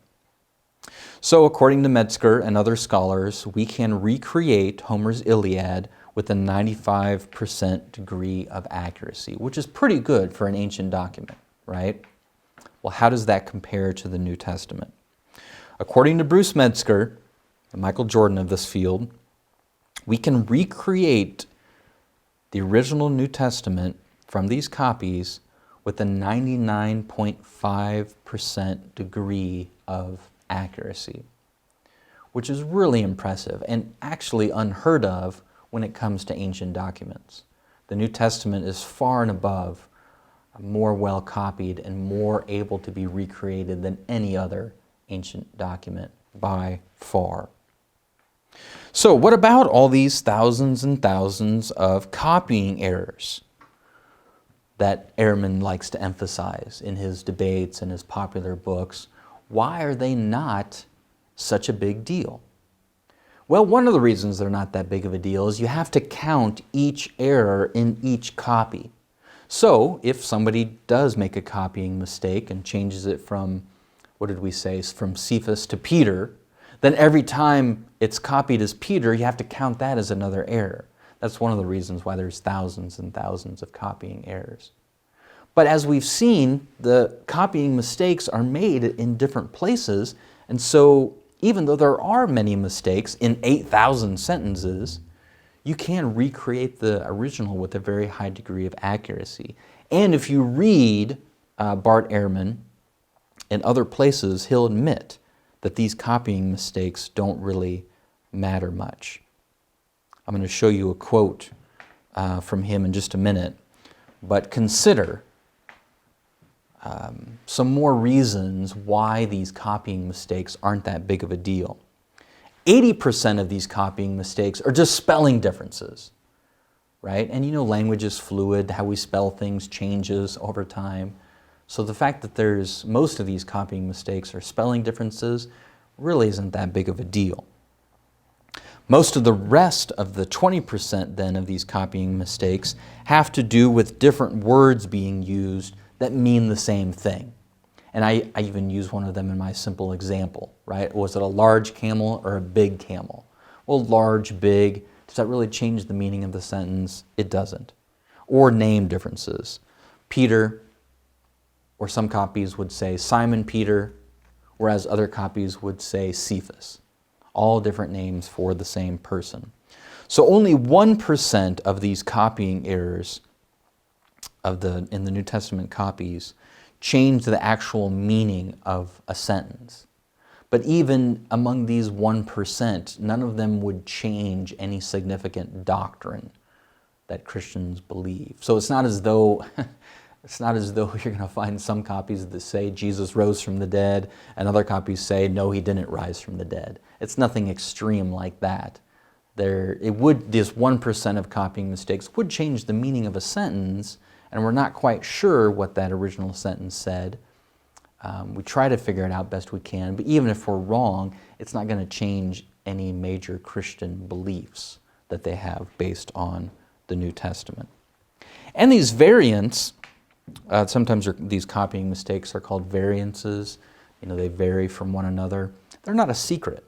Speaker 1: So according to Metzger and other scholars, we can recreate Homer's Iliad with a 95% degree of accuracy, which is pretty good for an ancient document, right? Well, how does that compare to the New Testament? According to Bruce Metzger, and Michael Jordan of this field, we can recreate the original New Testament from these copies with a 99.5% degree of accuracy, which is really impressive and actually unheard of when it comes to ancient documents. The New Testament is far and above more well copied and more able to be recreated than any other ancient document by far. So what about all these thousands and thousands of copying errors that Ehrman likes to emphasize in his debates and his popular books? Why are they not such a big deal? Well, one of the reasons they're not that big of a deal is you have to count each error in each copy. So if somebody does make a copying mistake and changes it from, what did we say, from Cephas to Peter, then every time it's copied as Peter, you have to count that as another error. That's one of the reasons why there's thousands and thousands of copying errors. But as we've seen, the copying mistakes are made in different places, and so even though there are many mistakes in 8,000 sentences, you can recreate the original with a very high degree of accuracy. And if you read Bart Ehrman in other places, he'll admit that these copying mistakes don't really matter much. I'm going to show you a quote from him in just a minute, but consider some more reasons why these copying mistakes aren't that big of a deal. 80% of these copying mistakes are just spelling differences, right? And you know, language is fluid, how we spell things changes over time. So the fact that there's most of these copying mistakes are spelling differences really isn't that big of a deal. Most of the rest of the 20% then of these copying mistakes have to do with different words being used that mean the same thing. And I even use one of them in my simple example, right? Was it a large camel or a big camel? Well, large, big, does that really change the meaning of the sentence? It doesn't. Or name differences. Peter, or some copies would say Simon Peter, whereas other copies would say Cephas. All different names for the same person. So only 1% of these copying errors in the New Testament copies change the actual meaning of a sentence. But even among these 1%, none of them would change any significant doctrine that Christians believe. So it's not as though you're going to find some copies that say Jesus rose from the dead and other copies say no, he didn't rise from the dead. It's nothing extreme like that. This 1% of copying mistakes would change the meaning of a sentence, and we're not quite sure what that original sentence said. We try to figure it out best we can, but even if we're wrong, it's not going to change any major Christian beliefs that they have based on the New Testament. And these variants, sometimes these copying mistakes are called variances. You know, they vary from one another. They're not a secret.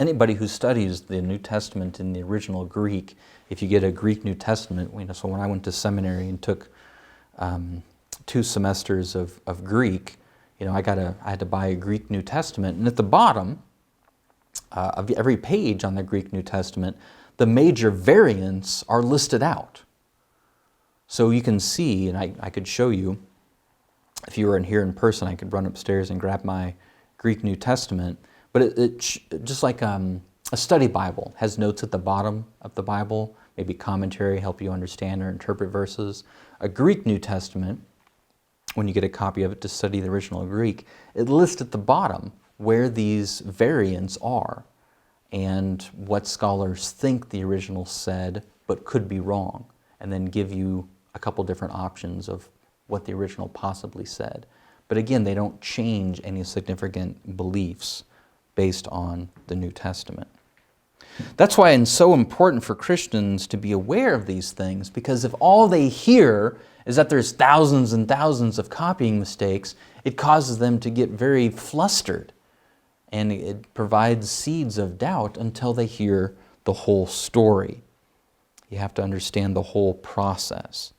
Speaker 1: Anybody who studies the New Testament in the original Greek, if you get a Greek New Testament, so when I went to seminary and took 2 semesters of Greek, I had to buy a Greek New Testament, and at the bottom of every page on the Greek New Testament, the major variants are listed out. So you can see, and I could show you, if you were here in person, I could run upstairs and grab my Greek New Testament, but it just like a study Bible, has notes at the bottom of the Bible, maybe commentary, help you understand or interpret verses. A Greek New Testament, when you get a copy of it to study the original Greek, it lists at the bottom where these variants are and what scholars think the original said but could be wrong, and then give you a couple different options of what the original possibly said. But again, they don't change any significant beliefs based on the New Testament. That's why it's so important for Christians to be aware of these things, because if all they hear is that there's thousands and thousands of copying mistakes, it causes them to get very flustered and it provides seeds of doubt until they hear the whole story. You have to understand the whole process.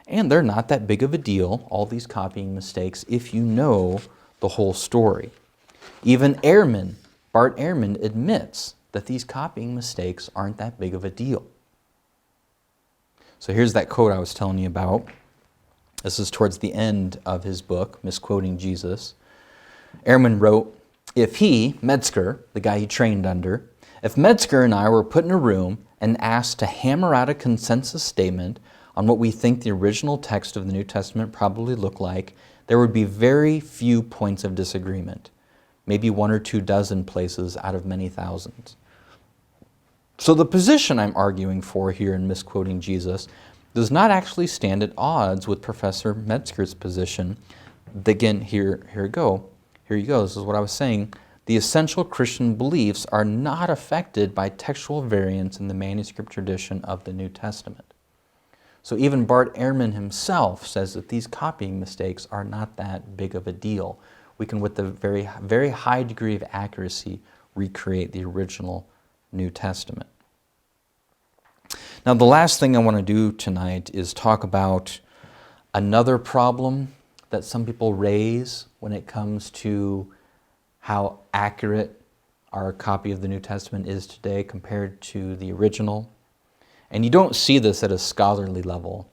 Speaker 1: And they're not that big of a deal, all these copying mistakes, if you know the whole story. Even Bart Ehrman admits that these copying mistakes aren't that big of a deal. So here's that quote I was telling you about. This is towards the end of his book, Misquoting Jesus. Ehrman wrote, "If he, Metzger, the guy he trained under, if Metzger and I were put in a room and asked to hammer out a consensus statement on what we think the original text of the New Testament probably looked like, there would be very few points of disagreement, maybe 1 or 2 dozen places out of many thousands." So the position I'm arguing for here in Misquoting Jesus does not actually stand at odds with Professor Metzger's position. Again, here you go. This is what I was saying. The essential Christian beliefs are not affected by textual variants in the manuscript tradition of the New Testament. So even Bart Ehrman himself says that these copying mistakes are not that big of a deal. We can, with a very, very high degree of accuracy, recreate the original New Testament. Now, the last thing I want to do tonight is talk about another problem that some people raise when it comes to how accurate our copy of the New Testament is today compared to the original. And you don't see this at a scholarly level,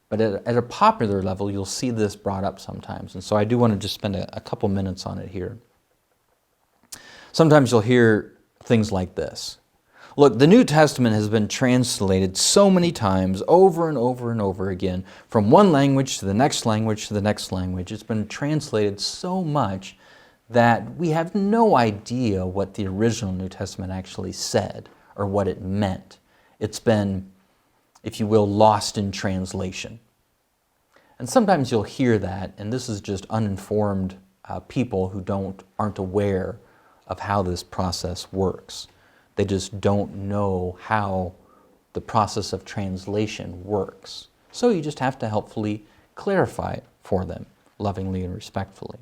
Speaker 1: but at a popular level, you'll see this brought up sometimes. And so I do want to just spend a couple minutes on it here. Sometimes you'll hear things like this. Look, the New Testament has been translated so many times, over and over and over again, from one language to the next language to the next language. It's been translated so much that we have no idea what the original New Testament actually said or what it meant. It's been, if you will, lost in translation. And sometimes you'll hear that, and this is just uninformed people who aren't aware of how this process works. They just don't know how the process of translation works. So you just have to helpfully clarify it for them, lovingly and respectfully.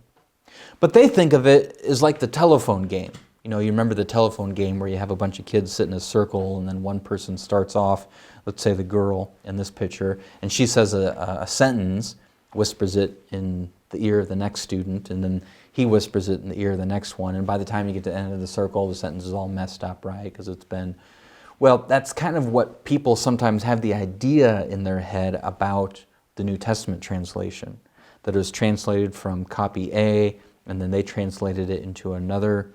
Speaker 1: But they think of it as like the telephone game. You remember the telephone game where you have a bunch of kids sit in a circle and then one person starts off, let's say the girl in this picture, and she says a sentence, whispers it in the ear of the next student, and then he whispers it in the ear of the next one, and by the time you get to the end of the circle, the sentence is all messed up, right? Because that's kind of what people sometimes have the idea in their head about the New Testament translation, that it was translated from copy A, and then they translated it into another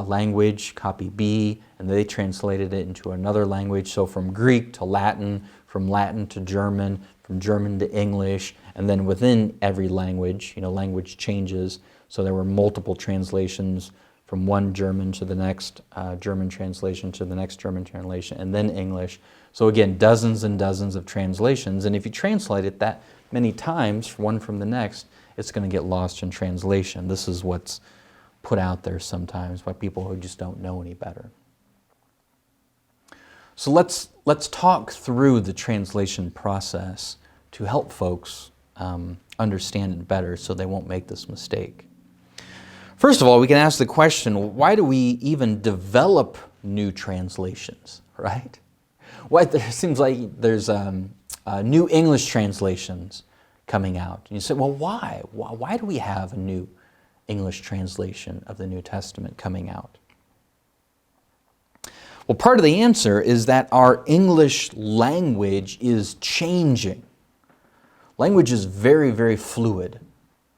Speaker 1: language, copy B, and they translated it into another language. So from Greek to Latin, from Latin to German, from German to English, and then within every language, language changes. So there were multiple translations from one German to the next German translation to the next German translation, and then English. So again, dozens and dozens of translations. And if you translate it that many times, one from the next, it's going to get lost in translation. This is what's put out there sometimes by people who just don't know any better. So let's talk through the translation process to help folks understand it better so they won't make this mistake. First of all, we can ask the question, why do we even develop new translations, right? It seems like there's new English translations coming out. And you say, well, why? Why do we have a new English translation of the New Testament coming out? Well, part of the answer is that our English language is changing. Language is very, very fluid,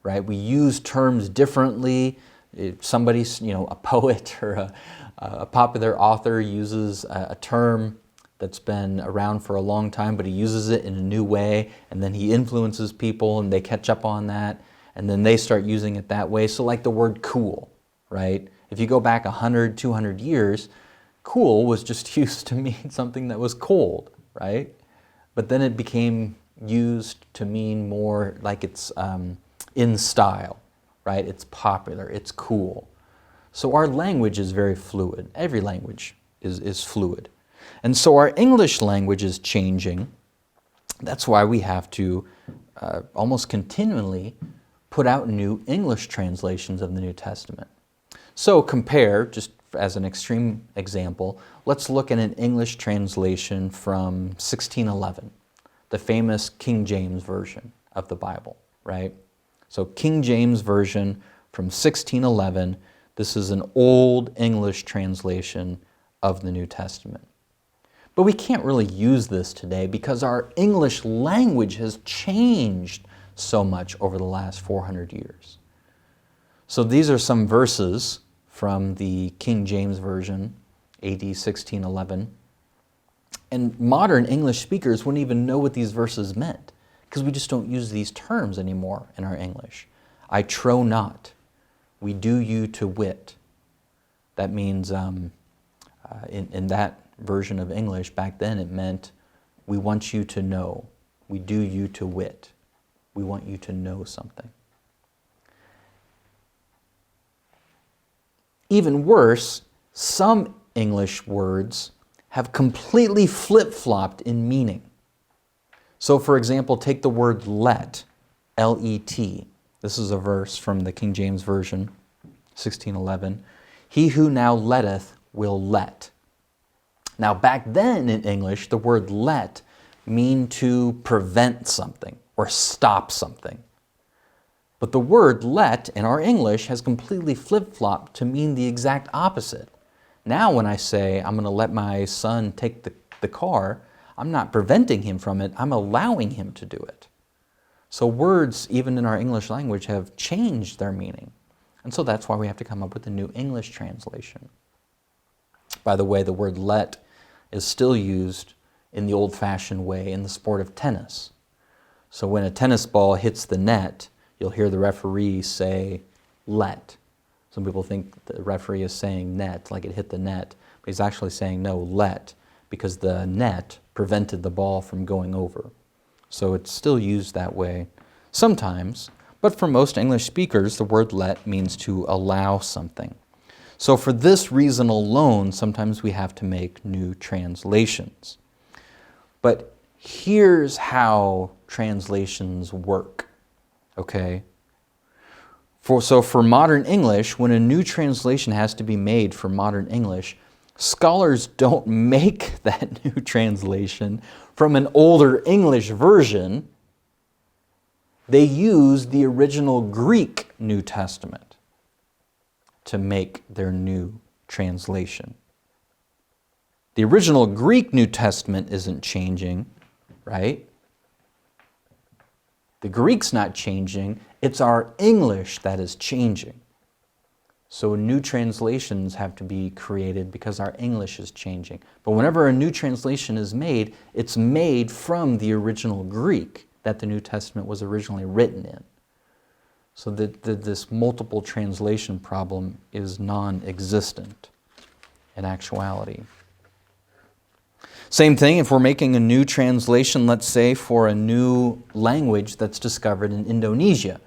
Speaker 1: right? We use terms differently. If somebody's, a poet or a popular author uses a term that's been around for a long time, but he uses it in a new way, and then he influences people and they catch up on that, and then they start using it that way. So like the word cool, right? If you go back 100, 200 years, cool was just used to mean something that was cold, right? But then it became used to mean more like it's in style, right? It's popular, it's cool. So our language is very fluid. Every language is fluid. And so our English language is changing. That's why we have to almost continually put out new English translations of the New Testament. So compare, just as an extreme example, let's look at an English translation from 1611, the famous King James Version of the Bible, right? So King James Version from 1611, this is an old English translation of the New Testament. But we can't really use this today because our English language has changed so much over the last 400 years. So these are some verses from the King James Version, AD 1611. And modern English speakers wouldn't even know what these verses meant because we just don't use these terms anymore in our English. I trow not, we do you to wit. That means in that version of English back then it meant we want you to know, we do you to wit. We want you to know something. Even worse, some English words have completely flip-flopped in meaning. So for example, take the word let, L-E-T. This is a verse from the King James Version, 1611. He who now letteth will let. Now back then in English, the word let mean to prevent something or stop something. But the word let in our English has completely flip-flopped to mean the exact opposite. Now when I say I'm going to let my son take the car, I'm not preventing him from it, I'm allowing him to do it. So words, even in our English language, have changed their meaning. And so that's why we have to come up with a new English translation. By the way, the word let is still used in the old-fashioned way in the sport of tennis. So when a tennis ball hits the net, you'll hear the referee say, let. Some people think the referee is saying net, like it hit the net, but he's actually saying no, let, because the net prevented the ball from going over. So it's still used that way sometimes, but for most English speakers, the word let means to allow something. So for this reason alone, sometimes we have to make new translations. But here's how translations work, okay? So for modern English, when a new translation has to be made for modern English, scholars don't make that new translation from an older English version. They use the original Greek New Testament to make their new translation. The original Greek New Testament isn't changing, right? The Greek's not changing, it's our English that is changing. So new translations have to be created because our English is changing. But whenever a new translation is made, it's made from the original Greek that the New Testament was originally written in. So that this multiple translation problem is non-existent in actuality. Same thing if we're making a new translation, let's say, for a new language that's discovered in Indonesia.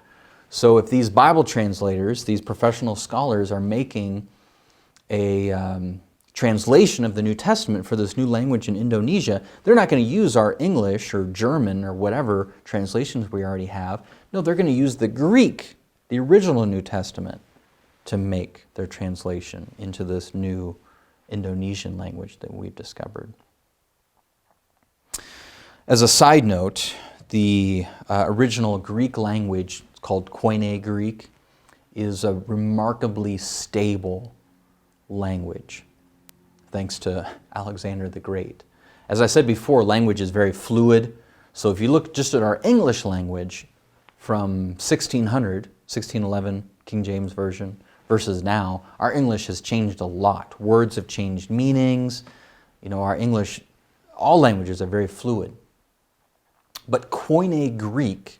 Speaker 1: So if these Bible translators, these professional scholars are making a translation of the New Testament for this new language in Indonesia, they're not going to use our English or German or whatever translations we already have. No, they're going to use the Greek, the original New Testament, to make their translation into this new Indonesian language that we've discovered. As a side note, the original Greek language called Koine Greek is a remarkably stable language, thanks to Alexander the Great. As I said before, language is very fluid. So if you look just at our English language from 1611, King James Version, versus now, our English has changed a lot. Words have changed meanings. You know, our English, all languages are very fluid. But Koine Greek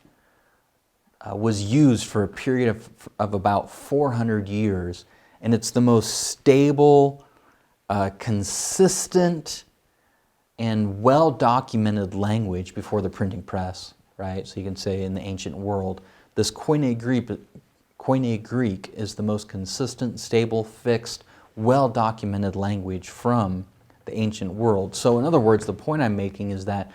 Speaker 1: was used for a period of about 400 years, and it's the most stable, consistent, and well-documented language before the printing press, right? So you can say in the ancient world, this Koine Greek is the most consistent, stable, fixed, well-documented language from the ancient world. So in other words, the point I'm making is that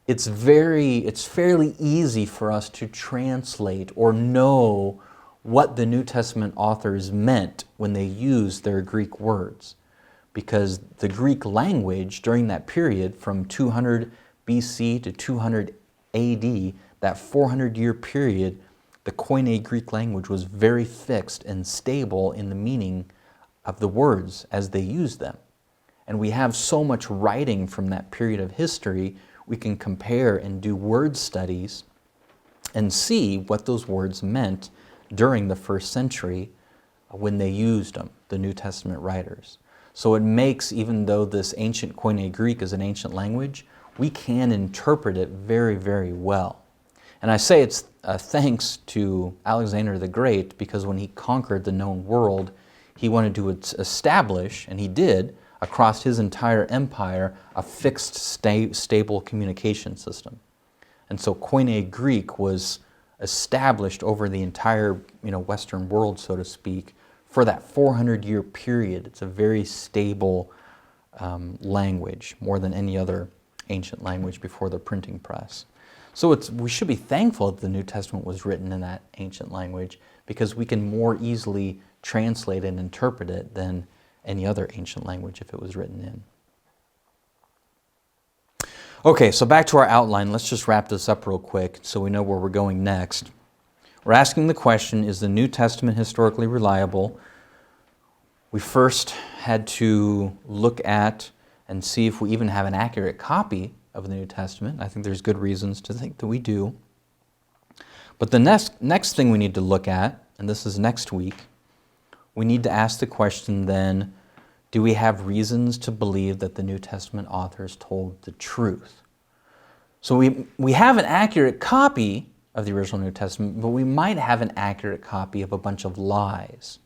Speaker 1: it's fairly easy for us to translate or know what the New Testament authors meant when they used their Greek words. Because the Greek language during that period from 200 BC to 200 AD, that 400-year period, the Koine Greek language was very fixed and stable in the meaning of the words as they used them. And we have so much writing from that period of history, we can compare and do word studies and see what those words meant during the first century when they used them, the New Testament writers. So it makes, even though this ancient Koine Greek is an ancient language, we can interpret it very, very well. And I say it's thanks to Alexander the Great, because when he conquered the known world, he wanted to establish, and he did, across his entire empire, a fixed, stable communication system. And so Koine Greek was established over the entire Western world, so to speak, for that 400-year period. It's a very stable language, more than any other ancient language before the printing press. So we should be thankful that the New Testament was written in that ancient language, because we can more easily translate and interpret it than any other ancient language if it was written in. Okay, so back to our outline. Let's just wrap this up real quick so we know where we're going next. We're asking the question, is the New Testament historically reliable? We first had to look at and see if we even have an accurate copy of the New Testament. I think there's good reasons to think that we do. But the next thing we need to look at, and this is next week, we need to ask the question then, do we have reasons to believe that the New Testament authors told the truth? So we have an accurate copy of the original New Testament, but we might have an accurate copy of a bunch of lies.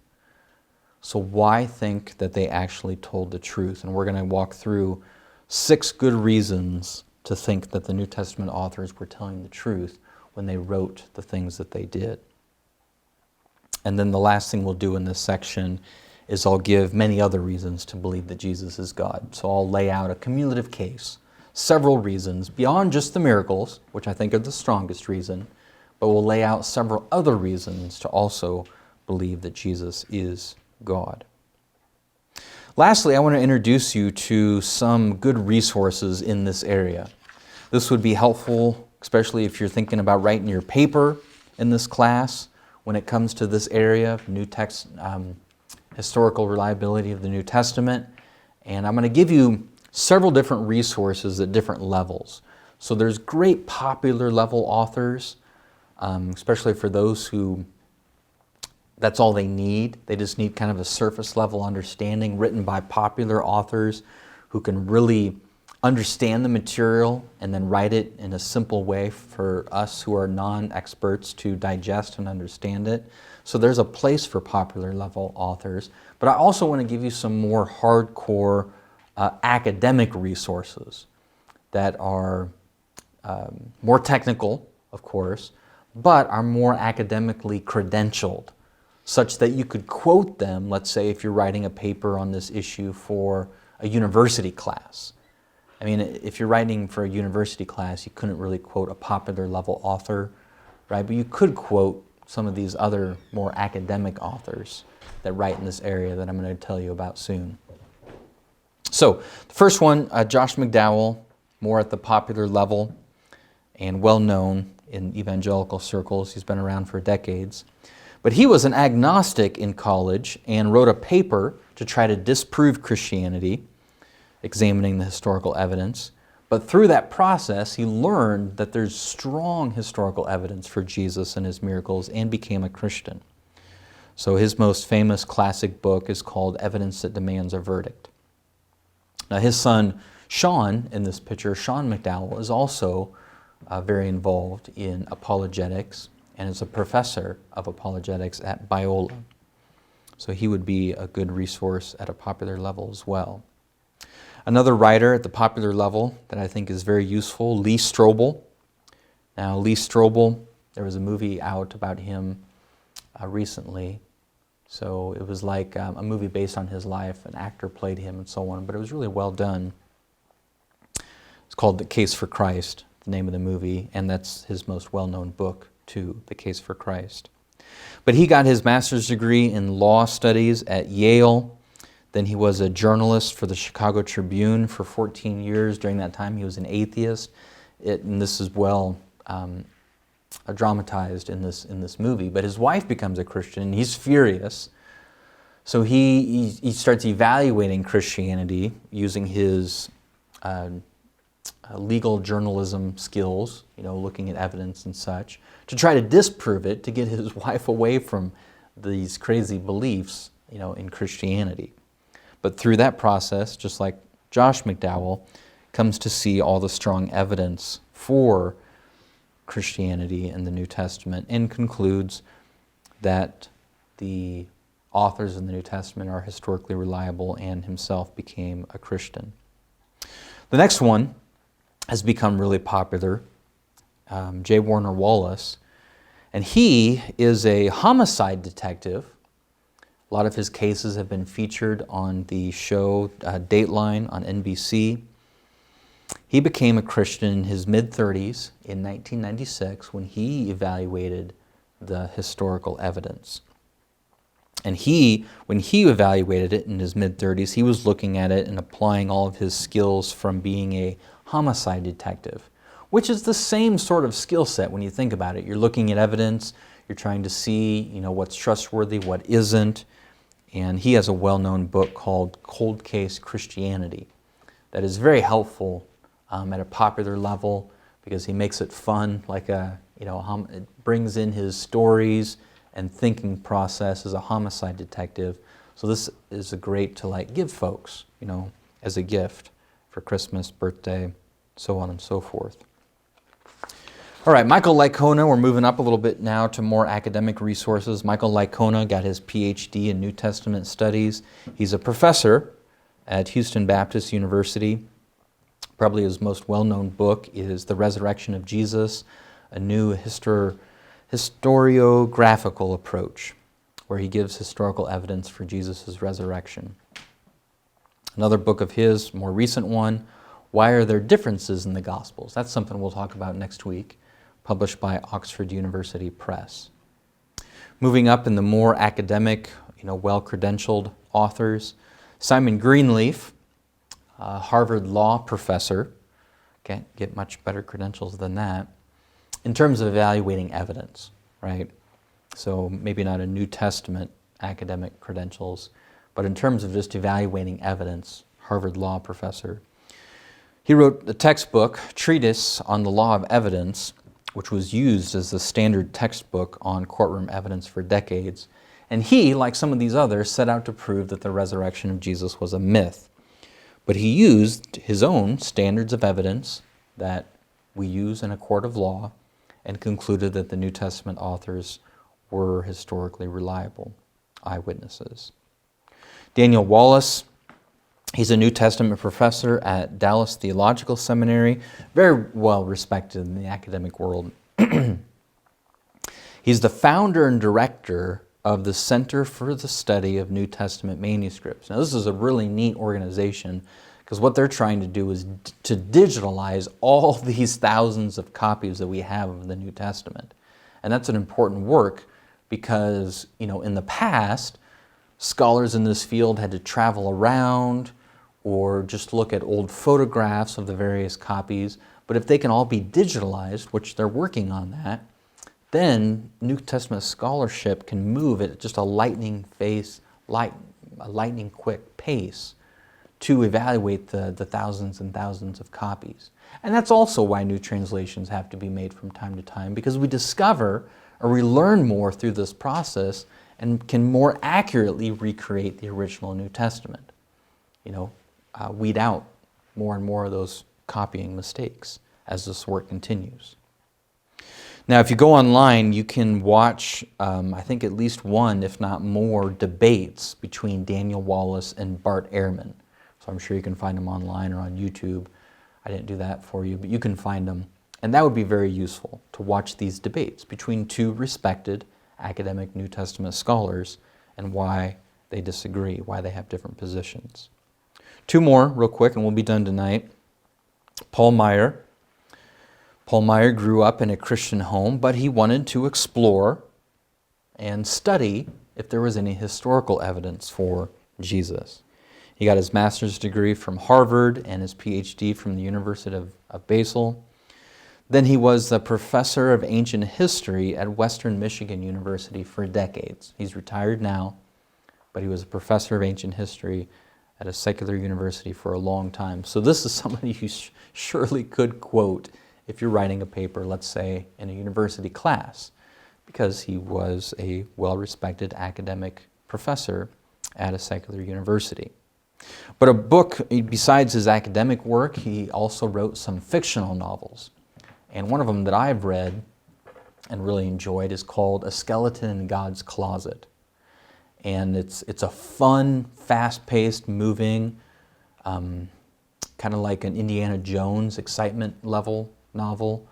Speaker 1: So why think that they actually told the truth? And we're going to walk through 6 good reasons to think that the New Testament authors were telling the truth when they wrote the things that they did. And then the last thing we'll do in this section is I'll give many other reasons to believe that Jesus is God. So I'll lay out a cumulative case, several reasons, beyond just the miracles, which I think are the strongest reason, but we'll lay out several other reasons to also believe that Jesus is God. Lastly, I want to introduce you to some good resources in this area. This would be helpful, especially if you're thinking about writing your paper in this class when it comes to this area of New Text, historical reliability of the New Testament. And I'm going to give you several different resources at different levels. So there's great popular level authors, especially for those who that's all they need. They just need kind of a surface level understanding written by popular authors who can really understand the material and then write it in a simple way for us who are non-experts to digest and understand it. So there's a place for popular level authors. But I also want to give you some more hardcore academic resources that are more technical, of course, but are more academically credentialed, such that you could quote them, let's say if you're writing a paper on this issue for a university class. I mean, if you're writing for a university class, you couldn't really quote a popular level author, right? But you could quote some of these other more academic authors that write in this area that I'm going to tell you about soon. So, the first one, Josh McDowell, more at the popular level and well known in evangelical circles. He's been around for decades. But he was an agnostic in college and wrote a paper to try to disprove Christianity, examining the historical evidence. But through that process, he learned that there's strong historical evidence for Jesus and his miracles and became a Christian. So his most famous classic book is called Evidence That Demands a Verdict. Now his son, Sean, in this picture, Sean McDowell, is also very involved in apologetics and is a professor of apologetics at Biola. So he would be a good resource at a popular level as well. Another writer at the popular level that I think is very useful, Lee Strobel. Now, Lee Strobel, there was a movie out about him recently. So it was like a movie based on his life. An actor played him and so on, but it was really well done. It's called The Case for Christ, the name of the movie, and that's his most well-known book too, The Case for Christ. But he got his master's degree in law studies at Yale. Then he was a journalist for the Chicago Tribune for 14 years. During that time, he was an atheist. And this is well dramatized in this movie. But his wife becomes a Christian, and he's furious. So he starts evaluating Christianity using his legal journalism skills, looking at evidence and such, to try to disprove it, to get his wife away from these crazy beliefs, in Christianity. But through that process, just like Josh McDowell, comes to see all the strong evidence for Christianity in the New Testament and concludes that the authors in the New Testament are historically reliable, and himself became a Christian. The next one has become really popular, J. Warner Wallace, and he is a homicide detective. A lot of his cases have been featured on the show Dateline on NBC. He became a Christian in his mid-30s in 1996 when he evaluated the historical evidence. And when he evaluated it in his mid-30s, he was looking at it and applying all of his skills from being a homicide detective, which is the same sort of skill set when you think about it. You're looking at evidence, you're trying to see, what's trustworthy, what isn't. And he has a well-known book called Cold Case Christianity that is very helpful at a popular level because he makes it fun, it brings in his stories and thinking process as a homicide detective. So this is great to give folks, as a gift for Christmas, birthday, so on and so forth. All right, Michael Licona, we're moving up a little bit now to more academic resources. Michael Licona got his PhD in New Testament studies. He's a professor at Houston Baptist University. Probably his most well-known book is The Resurrection of Jesus, a new historiographical approach, where he gives historical evidence for Jesus' resurrection. Another book of his, more recent one, Why Are There Differences in the Gospels? That's something we'll talk about next week, published by Oxford University Press. Moving up in the more academic, well-credentialed authors, Simon Greenleaf, a Harvard law professor, can't get much better credentials than that, in terms of evaluating evidence, right? So maybe not a New Testament academic credentials, but in terms of just evaluating evidence, Harvard law professor. He wrote the textbook, Treatise on the Law of Evidence, which was used as the standard textbook on courtroom evidence for decades. And he, like some of these others, set out to prove that the resurrection of Jesus was a myth. But he used his own standards of evidence that we use in a court of law and concluded that the New Testament authors were historically reliable eyewitnesses. Daniel Wallace, he's a New Testament professor at Dallas Theological Seminary, very well respected in the academic world. He's the founder and director of the Center for the Study of New Testament Manuscripts. Now, this is a really neat organization because what they're trying to do is to digitalize all these thousands of copies that we have of the New Testament. And that's an important work because, in the past, scholars in this field had to travel around or just look at old photographs of the various copies. But if they can all be digitalized, which they're working on that, then New Testament scholarship can move at just a lightning quick pace to evaluate the thousands and thousands of copies. And that's also why new translations have to be made from time to time, because we discover or we learn more through this process and can more accurately recreate the original New Testament. Weed out more and more of those copying mistakes as this work continues. Now, if you go online, you can watch, I think at least one, if not more, debates between Daniel Wallace and Bart Ehrman. So I'm sure you can find them online or on YouTube. I didn't do that for you, but you can find them. And that would be very useful to watch these debates between two respected academic New Testament scholars and why they disagree, why they have different positions. Two more real quick and we'll be done tonight. Paul Meyer. Paul Meyer grew up in a Christian home, but he wanted to explore and study if there was any historical evidence for Jesus. He got his master's degree from Harvard and his PhD from the University of Basel. Then he was a professor of ancient history at Western Michigan University for decades. He's retired now, but he was a professor of ancient history at a secular university for a long time. So this is somebody you surely could quote if you're writing a paper, let's say, in a university class, because he was a well-respected academic professor at a secular university. But a book, besides his academic work, he also wrote some fictional novels. And one of them that I've read and really enjoyed is called A Skeleton in God's Closet. And it's a fun, fast-paced, moving, kind of like an Indiana Jones excitement level novel,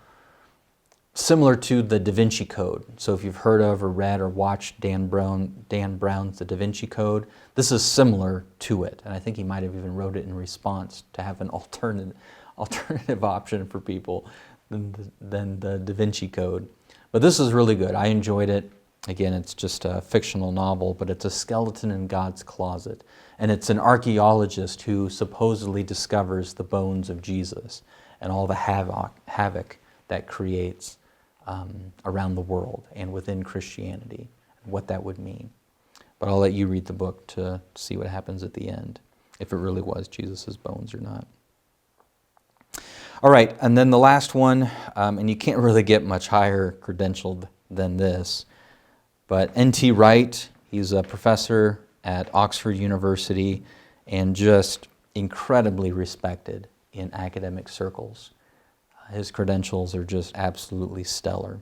Speaker 1: similar to the Da Vinci Code. So if you've heard of or read or watched Dan Brown's The Da Vinci Code, this is similar to it. And I think he might have even wrote it in response to have an alternative option for people than the Da Vinci Code. But this is really good. I enjoyed it. Again, it's just a fictional novel, but it's a skeleton in God's closet. And it's an archaeologist who supposedly discovers the bones of Jesus and all the havoc that creates around the world and within Christianity, and what that would mean. But I'll let you read the book to see what happens at the end, if it really was Jesus' bones or not. All right, and then the last one, and you can't really get much higher credentialed than this, but N.T. Wright, he's a professor at Oxford University and just incredibly respected in academic circles. His credentials are just absolutely stellar.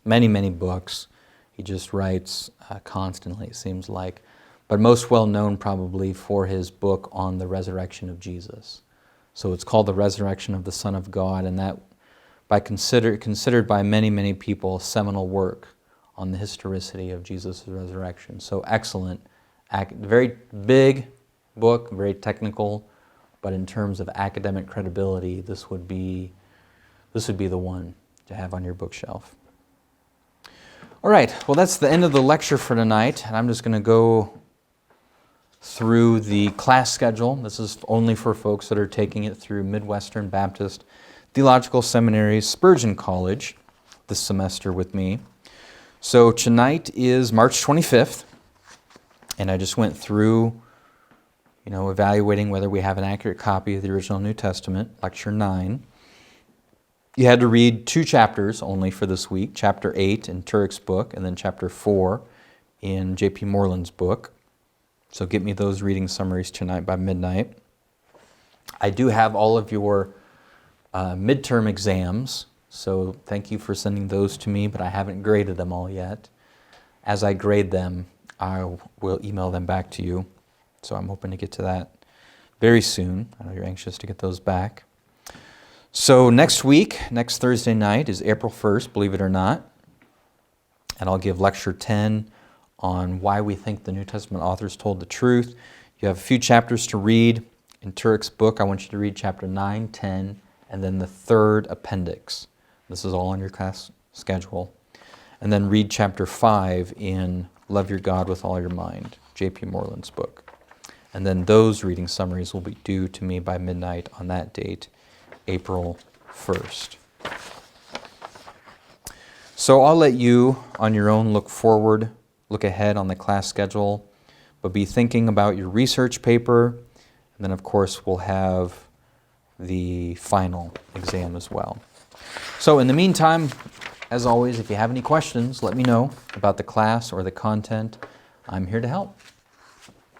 Speaker 1: Many, many books. He just writes constantly, it seems like. But most well known probably for his book on the resurrection of Jesus. So it's called The Resurrection of the Son of God, and that considered by many, many people a seminal work on the historicity of Jesus' resurrection. So excellent, very big book, very technical, but in terms of academic credibility, this would be the one to have on your bookshelf. All right, well that's the end of the lecture for tonight, and I'm just going to go through the class schedule. This is only for folks that are taking it through Midwestern Baptist Theological Seminary's Spurgeon College this semester with me. So tonight is March 25th, and I just went through, evaluating whether we have an accurate copy of the original New Testament, Lecture 9. You had to read 2 chapters only for this week, Chapter 8 in Turek's book, and then Chapter 4 in J.P. Moreland's book. So get me those reading summaries tonight by midnight. I do have all of your midterm exams, so thank you for sending those to me, but I haven't graded them all yet. As I grade them, I will email them back to you. So I'm hoping to get to that very soon. I know you're anxious to get those back. So next week, next Thursday night, is April 1st, believe it or not. And I'll give Lecture 10 on why we think the New Testament authors told the truth. You have a few chapters to read. In Turek's book, I want you to read Chapter 9, 10, and then the 3rd appendix. This is all on your class schedule. And then read Chapter 5 in Love Your God with All Your Mind, J.P. Moreland's book. And then those reading summaries will be due to me by midnight on that date, April 1st. So I'll let you, on your own, look ahead on the class schedule, but be thinking about your research paper, and then of course we'll have the final exam as well. So in the meantime, as always, if you have any questions, let me know about the class or the content. I'm here to help.